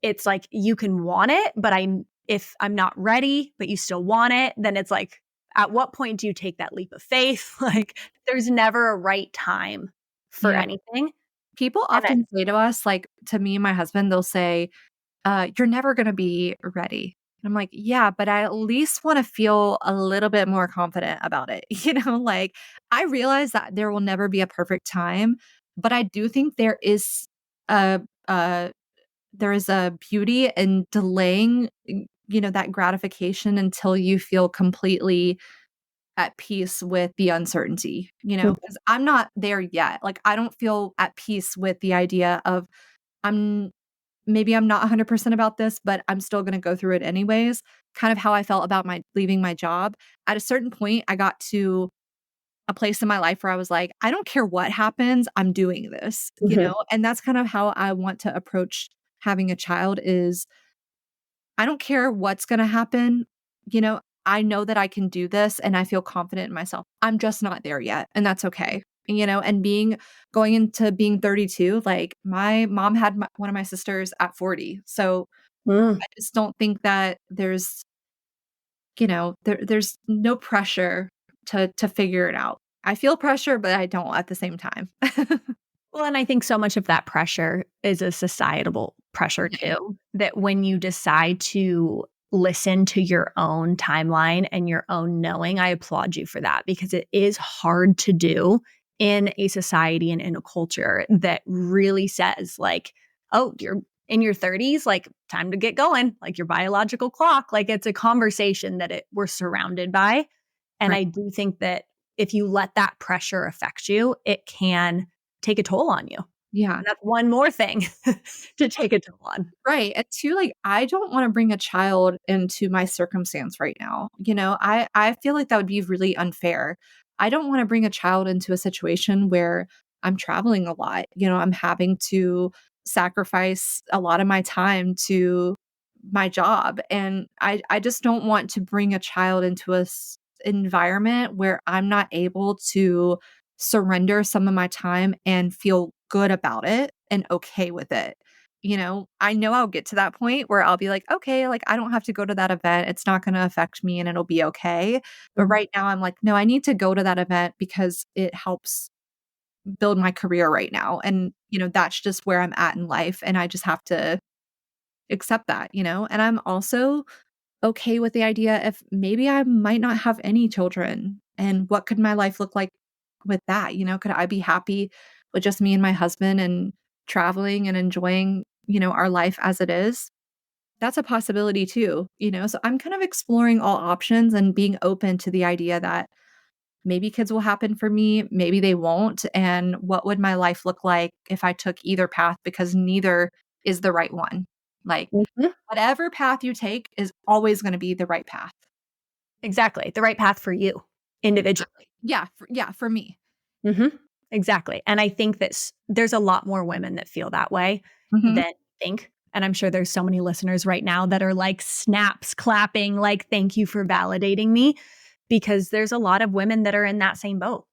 it's like you can want it, but if I'm not ready, but you still want it, then it's like, at what point do you take that leap of faith? Like there's never a right time for yeah. anything. People And I, often say to us, like to me and my husband, they'll say, "You're never gonna be ready." And I'm like, "Yeah, but I at least wanna feel a little bit more confident about it." Like, I realize that there will never be a perfect time, but I do think a a there is a beauty in delaying, that gratification until you feel completely at peace with the uncertainty, because I'm not there yet. Like, I don't feel at peace with the idea of I'm maybe I'm not 100% about this, but I'm still gonna go through it anyways, kind of how I felt about my leaving my job. At a certain point, I got to a place in my life where I was like, "I don't care what happens, I'm doing this," Mhm. And that's kind of how I want to approach having a child is I don't care what's gonna happen, I know that I can do this and I feel confident in myself. I'm just not there yet, and that's okay. And going into being 32, like my mom had one of my sisters at 40. So Mm. I just don't think that there's no pressure to figure it out. I feel pressure, but I don't at the same time. Well, and I think so much of that pressure is a societal pressure too, that when you decide to listen to your own timeline and your own knowing, I applaud you for that because it is hard to do in a society and in a culture that really says, like, oh, you're in your 30s, like, time to get going, like your biological clock. Like, it's a conversation that we're surrounded by. And Right. I do think that if you let that pressure affect you, it can take a toll on you. Yeah. And that's one more thing to take a toll on. Right, and two, like, I don't wanna bring a child into my circumstance right now, I feel like that would be really unfair. I don't wanna bring a child into a situation where I'm traveling a lot, I'm having to sacrifice a lot of my time to my job, and I just don't want to bring a child into a environment where I'm not able to surrender some of my time and feel good about it and okay with it. I know I'll get to that point where I'll be like, "Okay, like, I don't have to go to that event. It's not gonna affect me and it'll be okay." But Mhm. right now, I'm like, "No, I need to go to that event because it helps build my career right now." And, that's just where I'm at in life, and I just have to accept that, And I'm also okay with the idea if maybe I might not have any children, and what could my life look like with that, Could I be happy with just me and my husband and traveling and enjoying, our life as it is? That's a possibility too, So I'm kind of exploring all options and being open to the idea that maybe kids will happen for me, maybe they won't, and what would my life look like if I took either path because neither is the right one. Like, Mhm. whatever path you take is always gonna be the right path. Exactly. The right path for you individually. Exactly. Yeah, for me. Mhm. Exactly. And I think that there's a lot more women that feel that way Mhm. than think. And I'm sure there's so many listeners right now that are like snaps, clapping, like, thank you for validating me, because there's a lot of women that are in that same boat.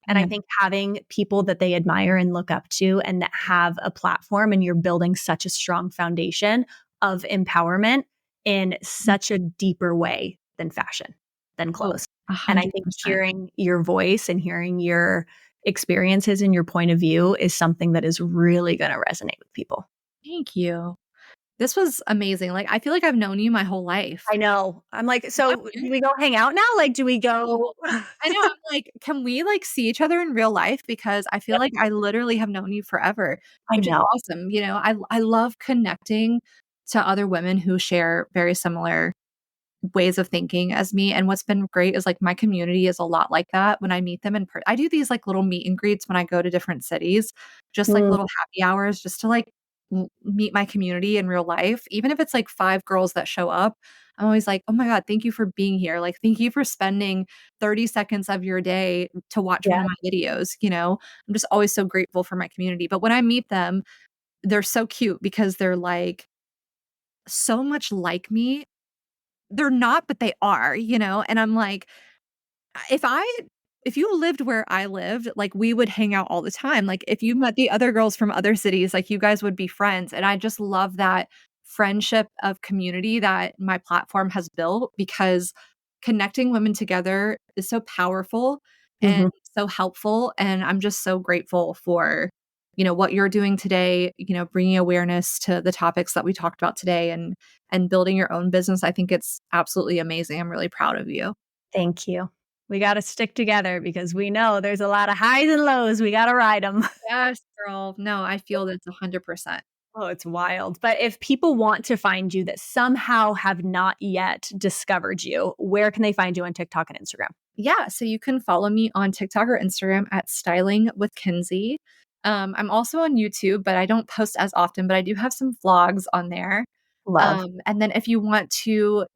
And I Yeah. think having people that they admire and look up to and that have a platform, and you're building such a strong foundation of empowerment in such a deeper way than fashion, than Oh, clothes. And I think 100%. hearing your voice and hearing your experiences and your point of view is something that is really going to resonate with people. Thank you. This was amazing, like, I feel like I've known you my whole life. I know. I'm like, Come so here. do we go hang out now? Like, do we go? I know, I'm like, "Can we, like, see each other in real life?" Because I feel like I literally have known you forever, I which is know. awesome, I love connecting to other women who share very similar ways of thinking as me. And what's been great is like my community is a lot like that. When I meet them in person, I do these like little meet and greets when I go to different cities, just like Mm, little happy hours, just to like meet my community in real life. Even if it's like 5 girls that show up, I'm always like, oh my God, thank you for being here. Like, thank you for spending 30 seconds of your day to watch one yeah. of my videos. I'm just always so grateful for my community. But when I meet them, they're so cute because they're like so much like me. They're not, but they are, and I'm like, if I if you lived where I lived, like, we would hang out all the time. Like, if you met the other girls from other cities, like, you guys would be friends, and I just love that friendship of community that my platform has built because connecting women together is so powerful and Mhm. so helpful, and I'm just so grateful for, what you're doing today, bringing awareness to the topics that we talked about today and building your own business. I think it's absolutely amazing. I'm really proud of you. Thank you. We got to stick together because we know there's a lot of highs and lows. We got to ride them. Yes, girl. No, I feel this 100%. Oh, it's wild. But if people want to find you that somehow have not yet discovered you, where can they find you on TikTok and Instagram? Yeah, so you can follow me on TikTok or Instagram at Styling with Kinsey. I'm also on YouTube, but I don't post as often, but I do have some vlogs on there. Love. And then if you want to,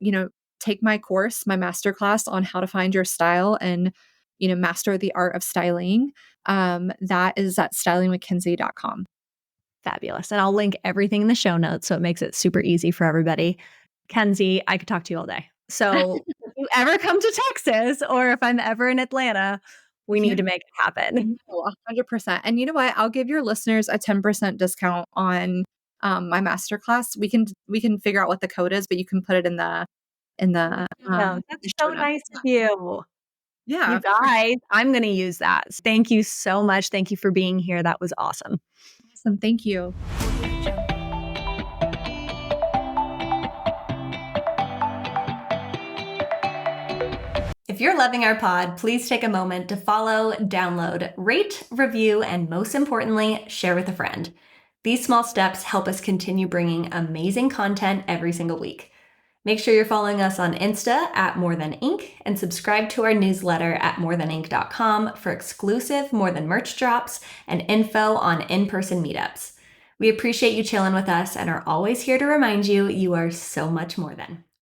take my course, my masterclass on how to find your style and, master the art of styling, that is at stylingwithkinsey.com. Fabulous. And I'll link everything in the show notes so it makes it super easy for everybody. Kenzie, I could talk to you all day. So if you ever come to Texas or if I'm ever in Atlanta, we Yeah. need to make it happen. Oh, 100%. And you know what? I'll give your listeners a 10% discount on my masterclass. We can figure out what the code is, but you can put it Yeah, the that's show so notes. nice of you. Yeah, You of course. guys, I'm going to use that. Thank you so much. Thank you for being here. That was awesome. Awesome. Thank you. If you're loving our pod, please take a moment to follow, download, rate, review, and most importantly, share with a friend. These small steps help us continue bringing amazing content every single week. Make sure you're following us on Insta at More Than Ink and subscribe to our newsletter at morethanink.com for exclusive More Than merch drops and info on in-person meetups. We appreciate you chilling with us and are always here to remind you you are so much more than.